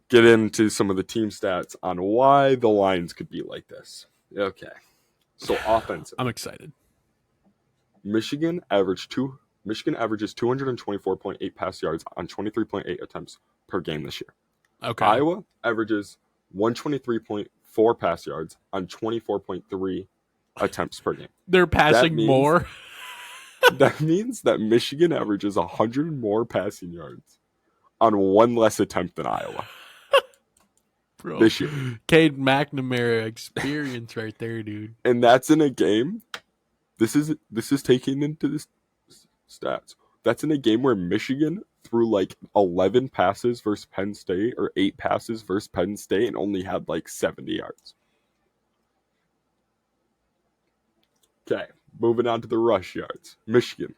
get into some of the team stats on why the lines could be like this. Okay. So offensive. I'm excited. Michigan averages 224.8 pass yards on 23.8 attempts per game this year. Okay. Iowa averages 123.4 pass yards on 24.3 attempts per game. They're passing more. That means that Michigan averages 100 more passing yards on one less attempt than Iowa. Bro, this year. Cade McNamara experience right there, dude. And that's in a game. This is taking into the stats. That's in a game where Michigan threw 11 passes versus Penn State or 8 passes versus Penn State and only had 70 yards. Okay, moving on to the rush yards. Michigan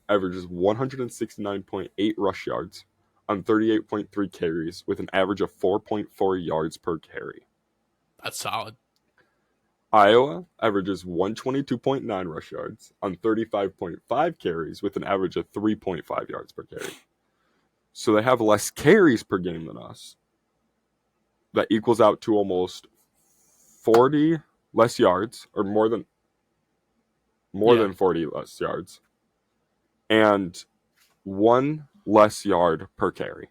averages 169.8 rush yards on 38.3 carries with an average of 4.4 yards per carry. That's solid. Iowa averages 122.9 rush yards on 35.5 carries with an average of 3.5 yards per carry. So they have less carries per game than us. That equals out to almost 40 less yards, or more than 40 less yards, and 1 less yard per carry.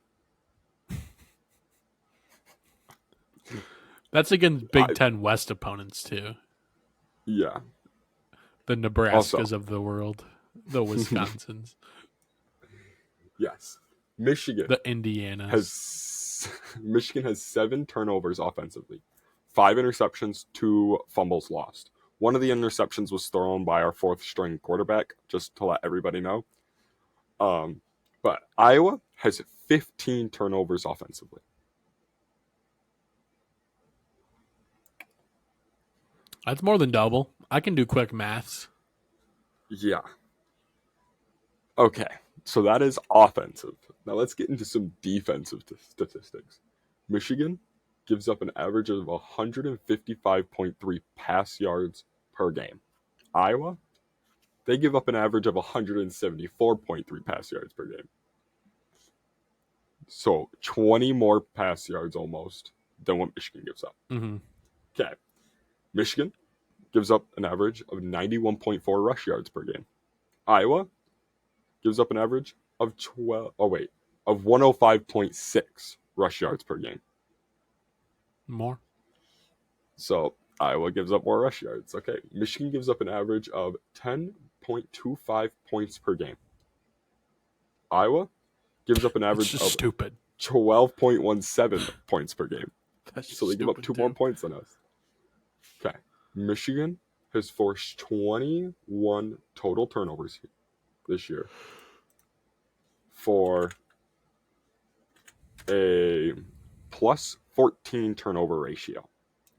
That's against Big Ten West opponents too. Yeah. The Nebraskas of the world. The Wisconsins. Yes. Michigan. The Indianas. Michigan has 7 turnovers offensively. 5 interceptions, 2 fumbles lost. One of the interceptions was thrown by our 4th string quarterback, just to let everybody know. But Iowa has 15 turnovers offensively. That's more than double. I can do quick maths. Yeah. Okay, so that is offensive. Now let's get into some defensive statistics. Michigan gives up an average of 155.3 pass yards per game. Iowa, they give up an average of 174.3 pass yards per game. So 20 more pass yards almost than what Michigan gives up. Mm-hmm. Okay. Michigan gives up an average of 91.4 rush yards per game. Iowa gives up an average of 105.6 rush yards per game. More. So Iowa gives up more rush yards. Okay. Michigan gives up an average of 10.25 points per game. Iowa gives up an average of stupid 12.17 points per game. So they give up two more points than us. Okay. Michigan has forced 21 total turnovers this year for a plus 14 turnover ratio.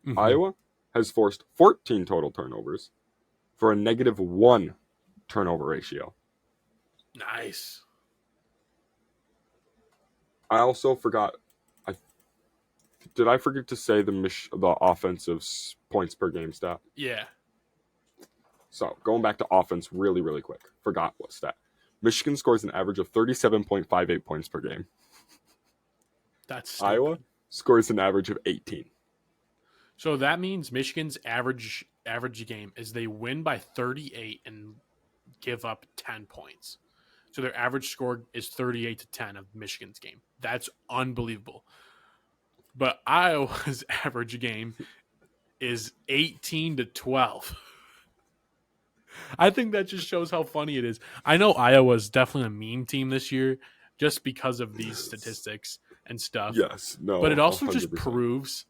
Mm-hmm. Iowa has forced 14 total turnovers for a -1 turnover ratio. Nice. I also forgot. Did I forget to say the offensive points per game stat? Yeah. So going back to offense really, really quick. Forgot what stat. Michigan scores an average of 37.58 points per game. That's stupid. Iowa scores an average of 18. So that means Michigan's average game is they win by 38 and give up 10 points. So their average score is 38-10 of Michigan's game. That's unbelievable. But Iowa's average game is 18-12. I think that just shows how funny it is. I know Iowa's definitely a meme team this year just because of these statistics and stuff. Yes, no. But it also 100%. just proves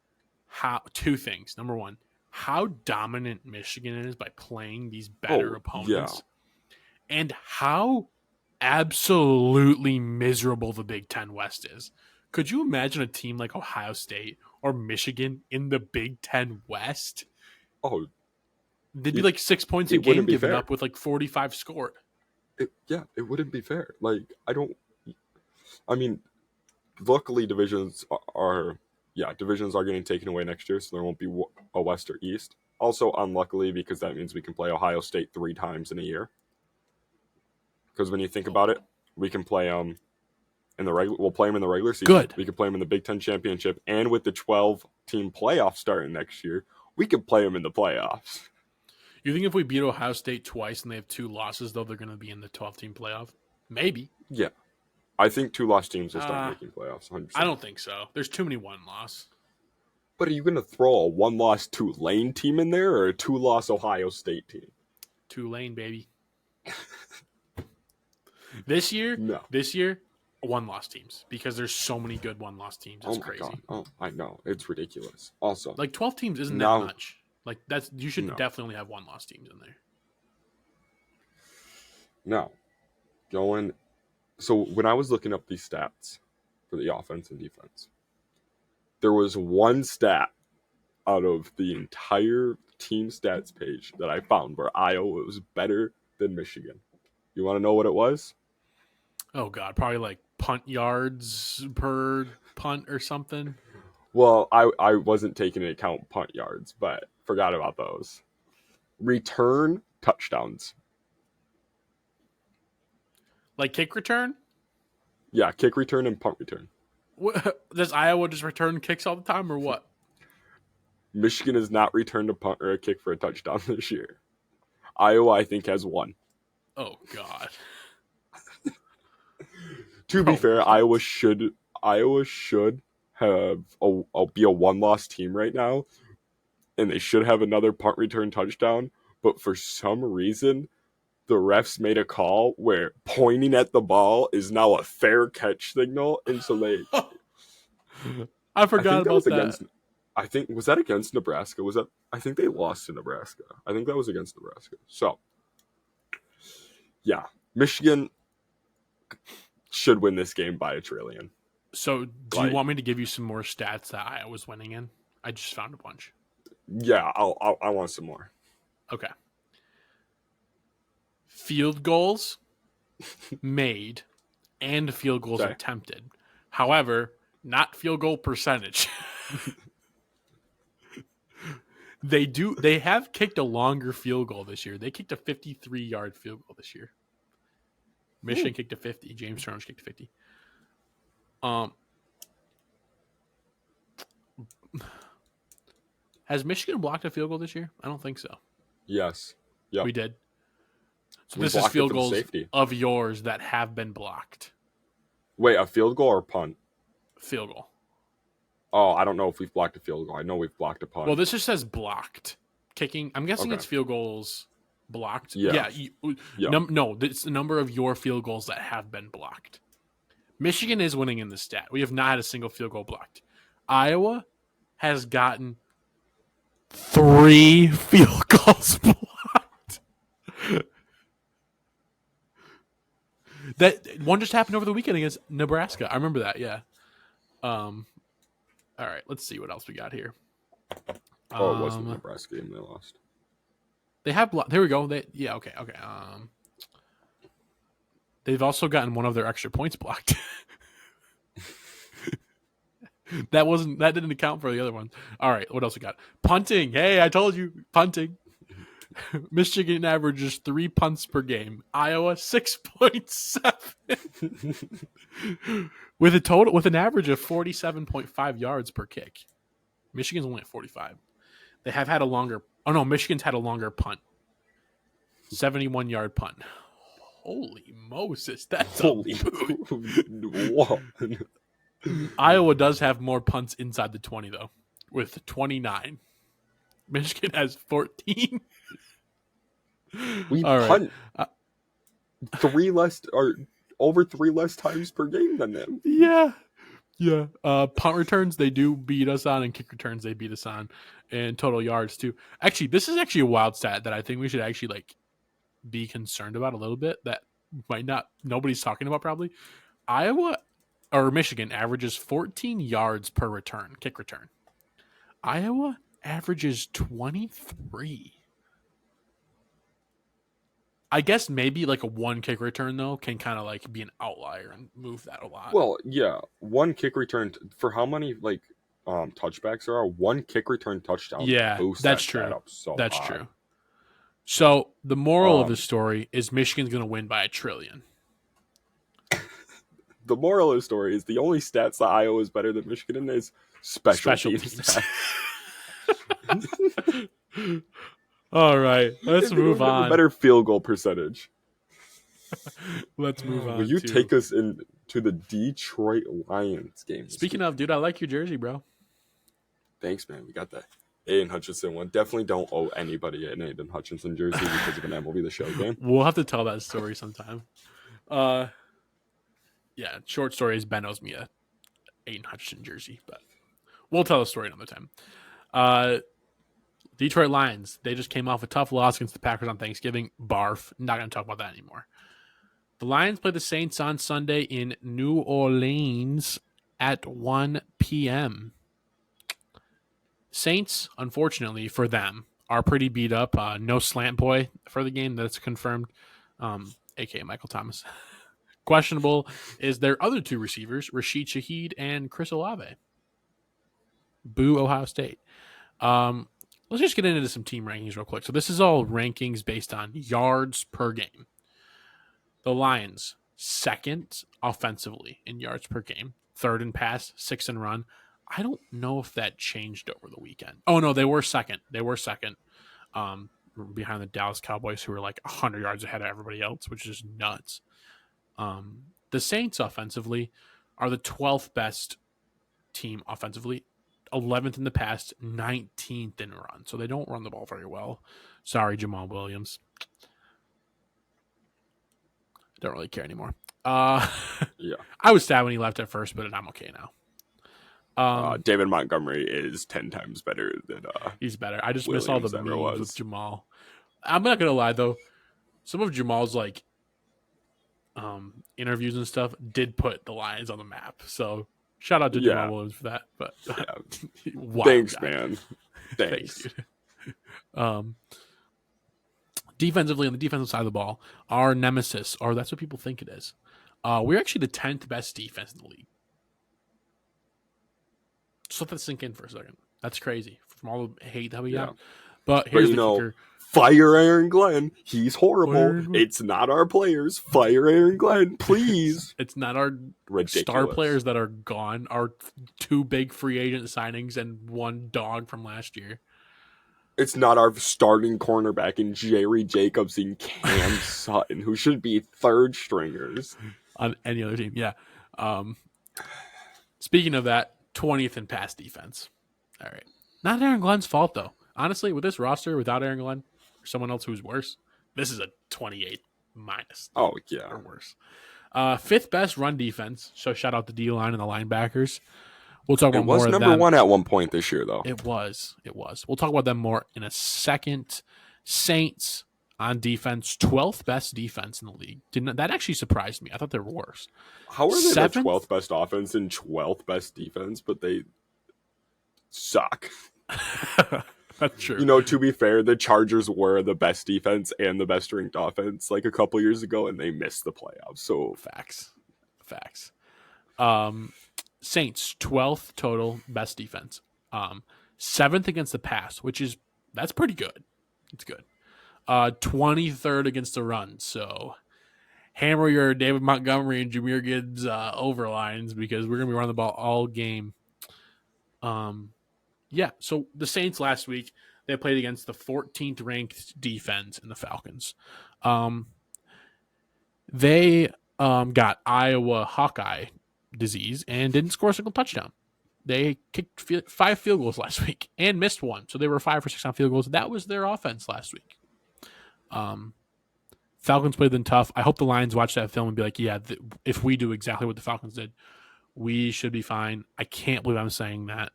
two things. Number one, how dominant Michigan is by playing these better opponents. Yeah. And how absolutely miserable the Big Ten West is. Could you imagine a team like Ohio State or Michigan in the Big Ten West? Oh, they'd be like 6 points a game given up with like 45 scored. It wouldn't be fair. Luckily divisions are getting taken away next year, so there won't be a West or East. Also, unluckily, because that means we can play Ohio State 3 times in a year. Because when you think about it, we can play them we'll play them in the regular season. Good. We can play them in the Big Ten championship, and with the 12-team playoff starting next year, we could play them in the playoffs. You think if we beat Ohio State twice and they have 2 losses, though, they're going to be in the 12-team playoff? Maybe. Yeah. I think 2-loss teams will start making playoffs. 100%. I don't think so. There's too many 1-loss. But are you going to throw a 1-loss Tulane team in there or a 2-loss Ohio State team? Tulane, baby. This year, 1-loss teams because there's so many good 1-loss teams. It's crazy. God. Oh, I know. It's ridiculous. Also, 12 teams isn't that much. You should definitely have 1-loss teams in there. No. So when I was looking up these stats for the offense and defense, there was one stat out of the entire team stats page that I found where Iowa was better than Michigan. You want to know what it was? Oh, God. Probably like punt yards per punt or something. Well, I wasn't taking into account punt yards, but forgot about those. Return touchdowns. Like kick return? Yeah, kick return and punt return. Does Iowa just return kicks all the time or what? Michigan has not returned a punt or a kick for a touchdown this year. Iowa, I think, has 1. Oh, God. To be fair, Iowa should have be a 1-loss team right now, and they should have another punt return touchdown. But for some reason, the refs made a call where pointing at the ball is now a fair catch signal, and so they. I forgot about that. Was that against Nebraska? I think they lost to Nebraska. I think that was against Nebraska. So, yeah, Michigan should win this game by 1 trillion. So, do you want me to give you some more stats that Iowa's winning in? I just found a bunch. Yeah, I want some more. Okay. Field goals made and field goals attempted. However, not field goal percentage. They have kicked a longer field goal this year. They kicked a 53-yard field goal this year. Michigan kicked a 50. James Turner's kicked a 50. Has Michigan blocked a field goal this year? I don't think so. Yes. Yep. We did. So We this is blocked it field for the goals safety. of yours that have been blocked. Wait, a field goal or punt? Field goal. Oh, I don't know if we've blocked a field goal. I know we've blocked a punt. Well, this just says blocked. Kicking. I'm guessing Okay. it's field goals blocked. Yeah. No, it's the number of your field goals that have been blocked. Michigan is winning in the stat. We have not had a single field goal blocked. Iowa has gotten 3 field goals blocked. That one just happened over the weekend against Nebraska. I remember that. Yeah. All right. Let's see what else we got here. Oh, it wasn't the Nebraska game they lost. They have blocked. There we go. Okay. They've also gotten one of their extra points blocked. That didn't account for the other one. All right, what else we got? Punting. Hey, I told you, punting. Michigan averages 3 punts per game. Iowa 6.7. with an average of 47.5 yards per kick. Michigan's only at 45. They have had a longer. Oh no, Michigan's had a longer punt. 71-yard punt. Holy Moses, that's Holy whoa. Iowa does have more punts inside the 20 though, with 29. Michigan has 14. We All punt 3 less or over 3 less times per game than them. Yeah. Punt returns they do beat us on, and kick returns they beat us on, and total yards too. Actually, this is actually a wild stat that I think we should actually be concerned about a little bit. That nobody's talking about probably. Iowa or Michigan averages 14 yards per return, kick return. Iowa averages 23. I guess maybe a 1 kick return though can kind of be an outlier and move that a lot. Well, yeah, 1 kick return for how many touchbacks there are? 1 kick return touchdown. Yeah, that's true. Up so that's high. true. So the moral of the story is Michigan's going to win by 1 trillion. The moral of the story is the only stats that Iowa is better than Michigan in is special teams. All right, let's move on. A better field goal percentage. Let's move on. Will you take us into the Detroit Lions game? Speaking of, dude, I like your jersey, bro. Thanks, man. We got that Aiden Hutchinson one. Definitely don't owe anybody an Aiden Hutchinson jersey because of an MLB The Show game. We'll have to tell that story sometime. Yeah, short story is Ben owes me a Aiden Hutchinson jersey, but we'll tell the story another time. Detroit Lions, they just came off a tough loss against the Packers on Thanksgiving. Barf. Not going to talk about that anymore. The Lions play the Saints on Sunday in New Orleans at 1 p.m. Saints, unfortunately for them, are pretty beat up. No slant boy for the game. That's confirmed, a.k.a. Michael Thomas. Questionable is their other 2 receivers, Rashid Shaheed and Chris Olave. Boo, Ohio State. Let's just get into some team rankings real quick. So this is all rankings based on yards per game. The Lions, 2nd offensively in yards per game, 3rd in pass, 6th in run. I don't know if that changed over the weekend. Oh, no, they were 2nd. Behind the Dallas Cowboys, who were 100 yards ahead of everybody else, which is nuts. The Saints offensively are the 12th best team offensively, 11th in the pass, 19th in run. So they don't run the ball very well. Sorry, Jamal Williams. Don't really care anymore. Yeah, I was sad when he left at first, but I'm okay now. David Montgomery is 10 times better than he's better. I just Williams miss all the memes with Jamal. I'm not gonna lie though, some of Jamal's interviews and stuff did put the Lions on the map. So shout out to Jamal Williams for that. But thanks, man. Thanks. Dude. Defensively, on the defensive side of the ball, our nemesis, or that's what people think it is. We're actually the 10th best defense in the league. Just let that sink in for a second. That's crazy from all the hate that we Yeah. got. But here's the kicker. Fire Aaron Glenn. He's horrible. Aaron Glenn. It's not our players. Fire Aaron Glenn, please. It's not our Ridiculous. Star players that are gone. Our 2 big free agent signings and 1 dog from last year. It's not our starting cornerback in Jerry Jacobs and Cam Sutton, who should be 3rd stringers on any other team. Yeah. Speaking of that, 20th in pass defense. All right. Not Aaron Glenn's fault, though. Honestly, with this roster, without Aaron Glenn or someone else who's worse, this is a 28 minus. Oh, yeah. Or worse. 5th best run defense. So shout out the D-line and the linebackers. We'll talk about more of them. It was number 1 at one point this year, though. It was. We'll talk about them more in a second. Saints on defense, 12th best defense in the league. That actually surprised me. I thought they were worse. How are they 7th? the 12th best offense and 12th best defense, but they suck? That's true. To be fair, the Chargers were the best defense and the best ranked offense like a couple years ago, and they missed the playoffs. So Facts. Saints, 12th total best defense. 7th against the pass, that's pretty good. It's good. 23rd against the run. So hammer your David Montgomery and Jahmyr Gibbs overlines because we're going to be running the ball all game. Yeah, so the Saints last week, they played against the 14th ranked defense in the Falcons. They got Iowa Hawkeye disease and didn't score a single touchdown. They kicked 5 field goals last week and missed 1. So they were 5 for 6 on field goals. That was their offense last week. Falcons played them tough. I hope the Lions watch that film and be like, yeah, if we do exactly what the Falcons did, we should be fine. I can't believe I'm saying that.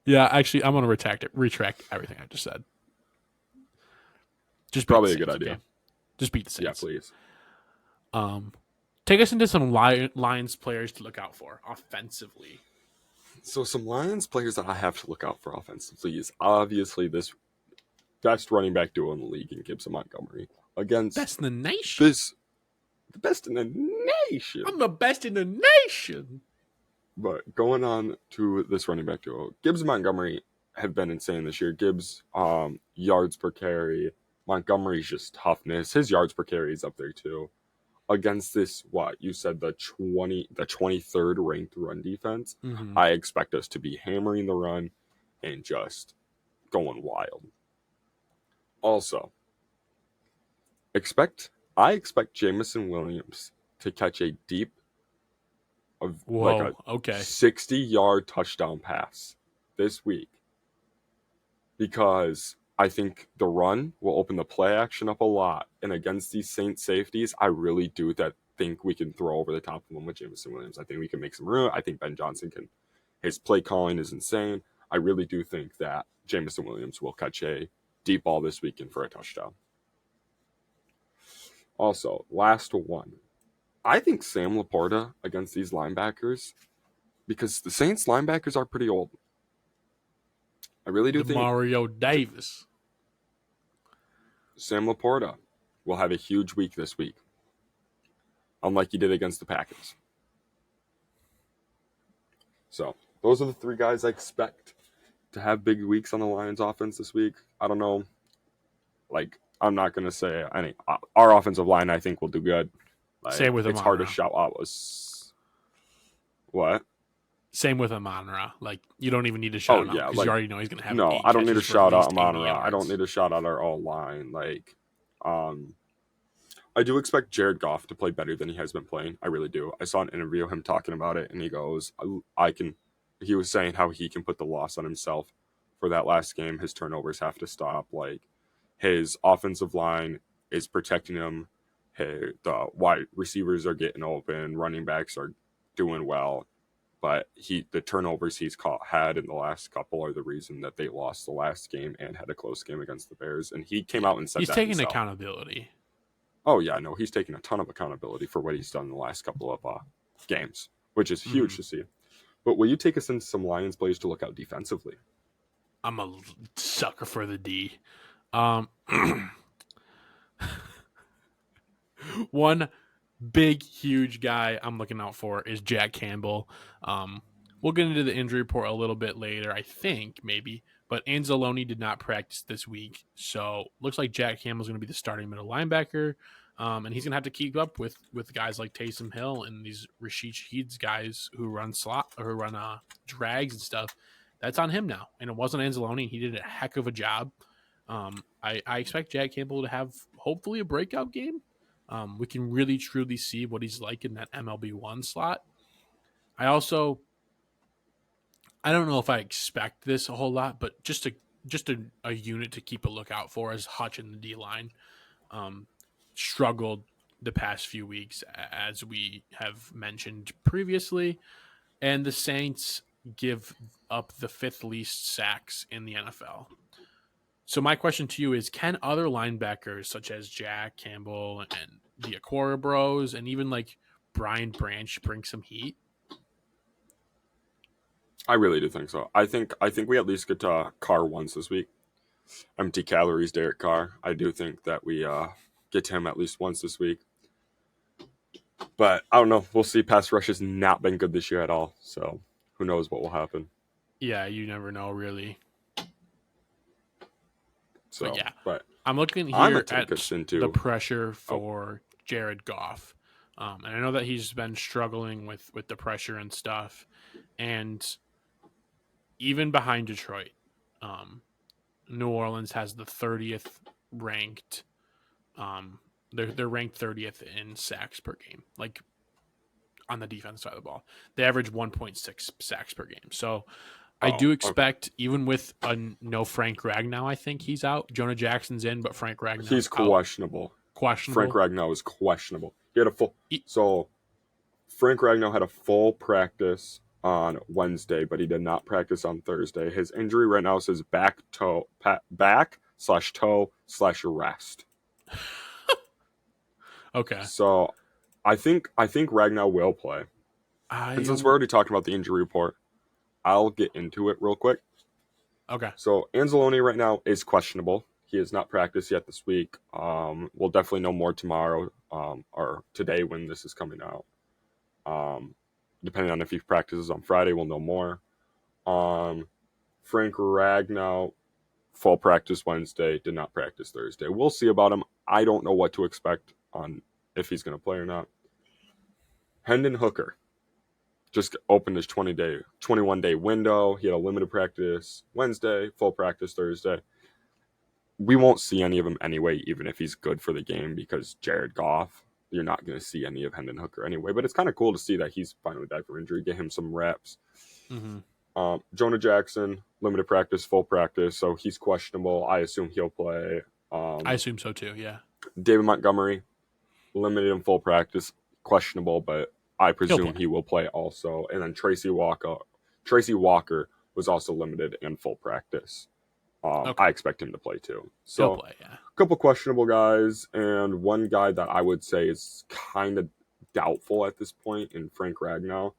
Yeah, actually, I'm going to retract everything I just said. Just probably a good idea. Okay? Just beat the Saints. Yeah, please. Take us into some Lions players to look out for offensively. So some Lions players that I have to look out for offensively is obviously this best running back duo in the league in Gibbs and Montgomery against best in the nation. The best in the nation. I'm the best in the nation. But going on to this running back duo, Gibbs and Montgomery have been insane this year. Gibbs, yards per carry. Montgomery's just toughness. His yards per carry is up there too. Against this, you said the 23rd ranked run defense. Mm-hmm. I expect us to be hammering the run and just going wild. Also, I expect Jamison Williams to catch a deep 60-yard touchdown pass this week because I think the run will open the play action up a lot. And against these Saints safeties, I really do think we can throw over the top of them with Jamison Williams. I think we can make some room. I think Ben Johnson can. His play calling is insane. I really do think that Jamison Williams will catch a deep ball this weekend for a touchdown. Also, last one. I think Sam Laporta against these linebackers, because the Saints linebackers are pretty old. I really do think Mario Davis. Sam Laporta will have a huge week this week, unlike he did against the Packers. So, those are the 3 guys I expect to have big weeks on the Lions offense this week. I don't know. I'm not going to say any. Our offensive line, I think, will do good. Same with It's hard to shout out. What? Same with Amon-Ra. You don't even need to shout out because you already know he's going to have. No, I don't need to shout out Amon-Ra. I don't need to shout out our all-line. I do expect Jared Goff to play better than he has been playing. I really do. I saw an interview of him talking about it, and he goes, he was saying how he can put the loss on himself for that last game. His turnovers have to stop. His offensive line is protecting him. The wide receivers are getting open. Running backs are doing well. But the turnovers he's had in the last couple are the reason that they lost the last game and had a close game against the Bears. And he came out and said he's that taking himself. Accountability. Oh, yeah, no, he's taking a ton of accountability for what he's done in the last couple of games, which is huge to see. But will you take us into some Lions plays to look out defensively? I'm a sucker for the D. One big, huge guy I'm looking out for is Jack Campbell. We'll get into the injury report a little bit later, I think, maybe. But Anzalone did not practice this week. So looks like Jack Campbell's going to be the starting middle linebacker. And he's going to have to keep up with guys like Taysom Hill and these Rashid Shaheed's guys who run slot or who run drags and stuff. That's on him now. And it wasn't Anzalone. He did a heck of a job. I expect Jack Campbell to have hopefully a breakout game. We can really truly see what he's like in that MLB1 slot. I don't know if I expect this a whole lot, but just a unit to keep a lookout for is Hutch in the D line. Struggled the past few weeks, as we have mentioned previously, and the Saints give up the 5th least sacks in the NFL. So my question to you is, can other linebackers such as Jack Campbell and the Akora Bros and even like Brian Branch bring some heat? I really do think so. I think we at least get to Carr once this week. Empty calories, Derek Carr. I do think that we get to him at least once this week. But I don't know. We'll see. Pass rush has not been good this year at all. So who knows what will happen. Yeah, you never know, really. So, but yeah, but I'm looking here at into the pressure for Jared Goff. And I know that he's been struggling with the pressure and stuff. And even behind Detroit, New Orleans has the 30th ranked. They're ranked 30th in sacks per game, like on the defense side of the ball. They average 1.6 sacks per game. So I do expect, even with a no Frank Ragnow, I think he's out. Jonah Jackson's in, but Frank Ragnow he's questionable. Frank Ragnow is questionable. He had a full. So Frank Ragnow had a full practice on Wednesday, but he did not practice on Thursday. His injury right now says back/toe/rest. Okay. So I think Ragnow will play. And since we're already talking about the injury report, I'll get into it real quick. Okay. So Anzalone right now is questionable. He has not practiced yet this week. We'll definitely know more tomorrow or today when this is coming out. Depending on if he practices on Friday, we'll know more. Frank Ragnow, full practice Wednesday, did not practice Thursday. We'll see about him. I don't know what to expect on if he's going to play or not. Hendon Hooker just opened his 21-day window. He had a limited practice Wednesday, full practice Thursday. We won't see any of him anyway, even if he's good for the game, because Jared Goff, you're not going to see any of Hendon Hooker anyway. But it's kind of cool to see that he's finally back from injury, get him some reps. Mm-hmm. Jonah Jackson, limited practice, full practice, so he's questionable. I assume he'll play. I assume so too, yeah. David Montgomery, limited and full practice, questionable, but I presume he will play also. And then Tracy Walker was also limited and full practice. I expect him to play too. So he'll play, yeah. A couple questionable guys, and one guy that I would say is kind of doubtful at this point in Frank Ragnow.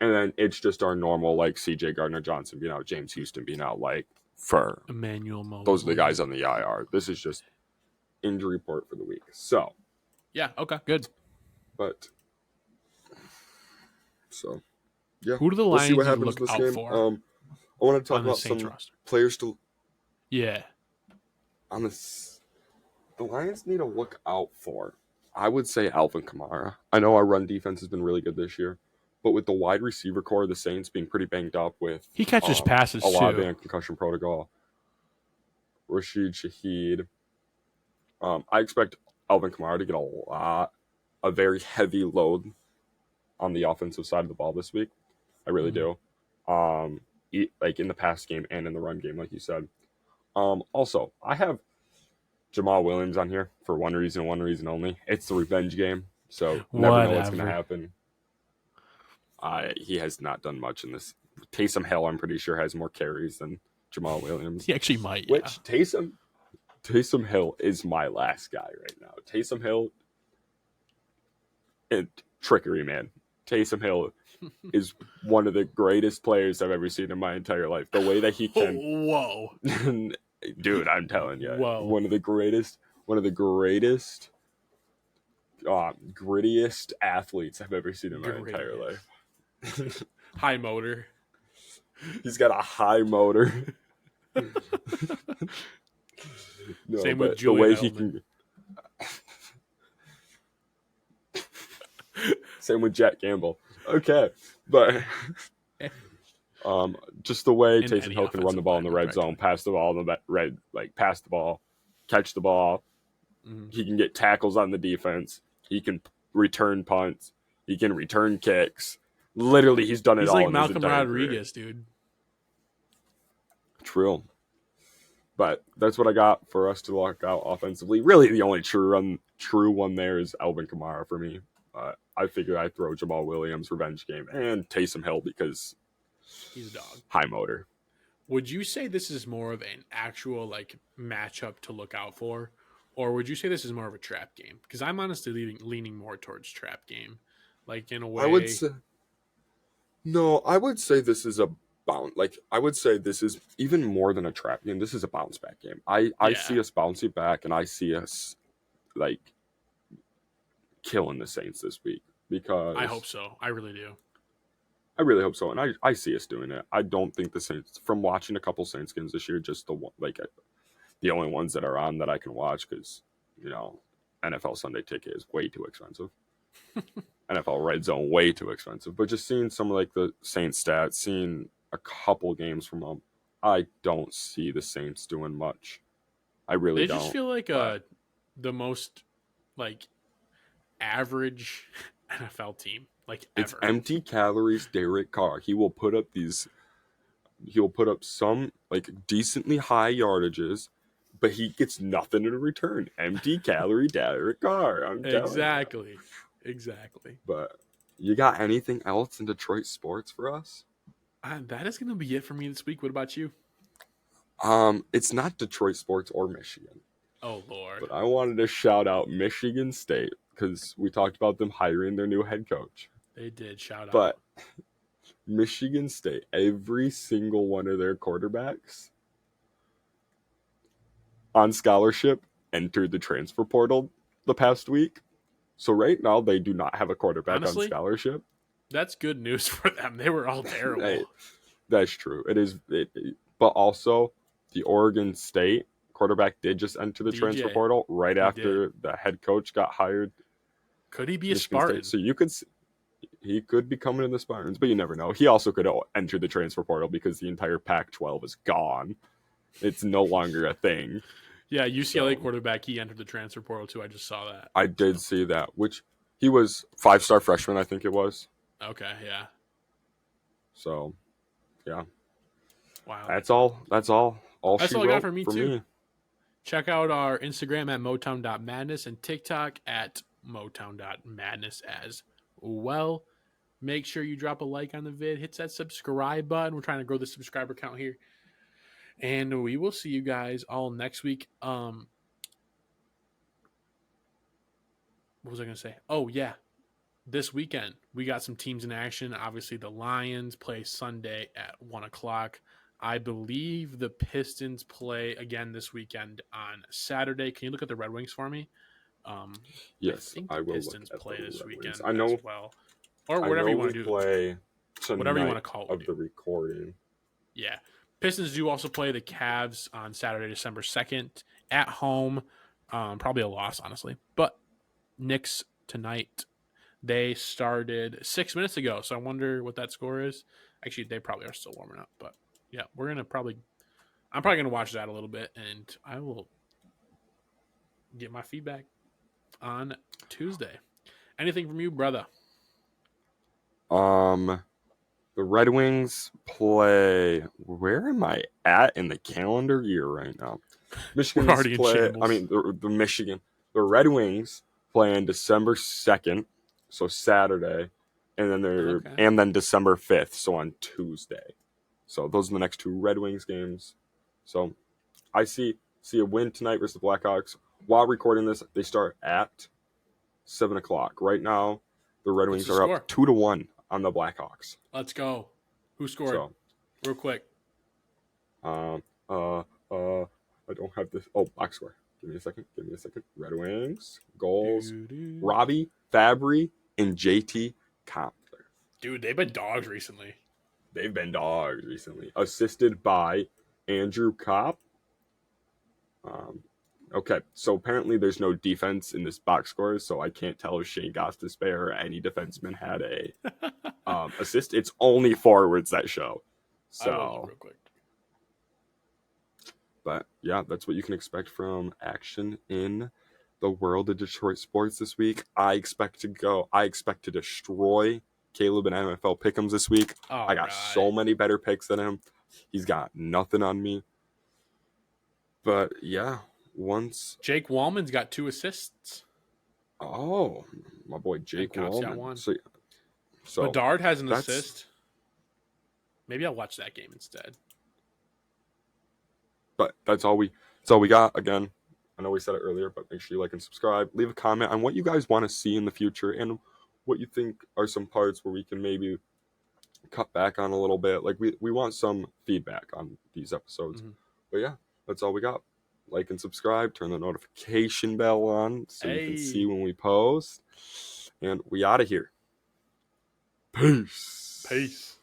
And then it's just our normal, like, C.J. Gardner-Johnson being out, James Houston being out, like, for Emmanuel Mosley. Those are the guys on the IR. This is just injury report for the week. So. Yeah, okay, good. But. So, yeah. Who do the Lions see what happens in this game. For I want to talk about some players to. Yeah. On this, the Lions need to look out for. I would say Alvin Kamara. I know our run defense has been really good this year, but with the wide receiver core of the Saints being pretty banged up with he catches passes a lot of concussion protocol. Rashid Shaheed. I expect Alvin Kamara to get a very heavy load on the offensive side of the ball this week. I really do. Like in the pass game and in the run game, like you said. Also, I have Jamal Williams on here for one reason and one reason only. It's the revenge game, so never know what's going to happen. He has not done much in this. Taysom Hill, I'm pretty sure, has more carries than Jamal Williams. He actually might, Which Taysom Hill is my last guy right now. Taysom Hill, trickery, man. Taysom Hill is one of the greatest players I've ever seen in my entire life. The way that he can... Whoa. Dude, I'm telling you. Whoa. One of the greatest grittiest athletes I've ever seen in my entire Grittiest. life. High motor. He's got a high motor. No, Same but with the way Julian he Edelman. can. Same with Jack Campbell. Okay, but just the way And Taysom any Hill can run the offensive ball in the lineman, red zone, pass the ball in the red, like pass the ball, catch the ball. Mhm. He can get tackles on the defense. He can return punts. He can return kicks. Literally, he's done it He's all like in his Malcolm entire Rodriguez, dude. True. But that's what I got for us to lock out offensively. Really, the only true one there is Alvin Kamara for me. I figured I'd throw Jamal Williams revenge game and Taysom Hill because He's a dog. high motor. Would you say this is more of an actual like matchup to look out for, or would you say this is more of a trap game? Because I'm honestly leaning more towards trap game, like in a way. I would say no. I would say this is a bounce. Like I would say this is even more than a trap game. This is a bounce back game. I Yeah. see us bouncing back, and I see us like killing the Saints this week because I hope so. I really do. I really hope so, and I see us doing it. I don't think the Saints, from watching a couple Saints games this year, just the only ones that are on that I can watch because NFL Sunday Ticket is way too expensive. NFL Red Zone way too expensive. But just seeing some of like the Saints stats, seeing a couple games from them, I don't see the Saints doing much. I really don't. They just feel like the most like average NFL team, like ever. It's empty calories, Derek Carr. He will put up some like decently high yardages, but he gets nothing in return. Empty calorie Derek Carr. I'm telling you. Exactly. But you got anything else in Detroit sports for us? That is going to be it for me this week. What about you? It's not Detroit sports or Michigan. Oh Lord. But I wanted to shout out Michigan State because we talked about them hiring their new head coach. They did shout But out. Michigan State, every single one of their quarterbacks on scholarship entered the transfer portal the past week. So right now they do not have a quarterback on scholarship. That's good news for them. They were all terrible. Hey, that's true. It is. But also, the Oregon State quarterback did just enter the transfer portal right after the head coach got hired. Could he be a Spartan? State. So he could be coming in the Spartans, but you never know. He also could enter the transfer portal because the entire Pac-12 is gone. It's no longer a thing. Yeah, UCLA quarterback, he entered the transfer portal too. I just saw that. I did see that, which he was 5-star freshman, I think it was. Okay, yeah. So, yeah. Wow. That's all. That's all I got for me too. Check out our Instagram at motown.madness and TikTok at motown.madness as well. Make sure you drop a like on the vid. Hit that subscribe button. We're trying to grow the subscriber count here. And we will see you guys all next week. What was I going to say? Oh, yeah. This weekend, we got some teams in action. Obviously, the Lions play Sunday at 1 o'clock. I believe the Pistons play again this weekend on Saturday. Can you look at the Red Wings for me? Yes, I will. Pistons look at play the this Red weekend Wings. I know, as well. Or whatever you want to do. Play whatever you want to call it. Of the recording. Yeah. Pistons do also play the Cavs on Saturday, December 2nd at home. Probably a loss, honestly. But Knicks tonight, they started 6 minutes ago. So I wonder what that score is. Actually, they probably are still warming up. But yeah, I'm probably going to watch that a little bit. And I will get my feedback on Tuesday. Anything from you, brother? The Red Wings play. Where am I at in the calendar year right now? Michigan already play. In shambles. I mean, the Red Wings play on December 2nd, so Saturday, and then December 5th, so on Tuesday. So those are the next two Red Wings games. So I see a win tonight versus the Blackhawks. While recording this, they start at 7 o'clock. Right now, the Red Wings are up 2-1 on the Blackhawks. Let's go. Who scored? Real quick. I don't have this. Oh, box score. Give me a second. Red Wings. Goals. Doo-doo. Robbie Fabry and JT Compler. Dude, they've been dogs recently. They've been dogs recently. Assisted by Andrew Kopp. Okay, so apparently there's no defense in this box score, so I can't tell if Shane Gostisbehere or any defenseman had a assist. It's only forwards that show. I will look real quick. But yeah, that's what you can expect from action in the world of Detroit sports this week. I expect to destroy Caleb and NFL Pick EMs this week. I got so many better picks than him. He's got nothing on me. But yeah, once Jake Wallman's got 2 assists. Oh, my boy Jake Cops got Wallman. 1. So Bedard has an assist. Maybe I'll watch that game instead. But that's all we got. Again, I know we said it earlier, but make sure you like and subscribe. Leave a comment on what you guys want to see in the future and what you think are some parts where we can maybe cut back on a little bit. Like we want some feedback on these episodes. Mm-hmm. But yeah, that's all we got. Like and subscribe. Turn the notification bell on so you can see when we post. And we out of here. Peace.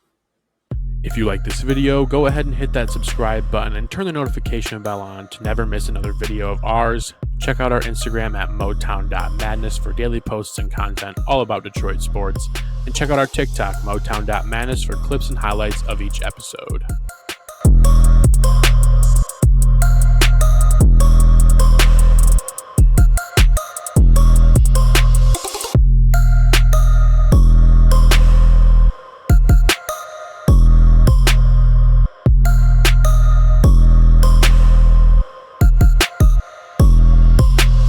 If you like this video, go ahead and hit that subscribe button and turn the notification bell on to never miss another video of ours. Check out our Instagram at motown.madness for daily posts and content all about Detroit sports. And check out our TikTok, motown.madness, for clips and highlights of each episode.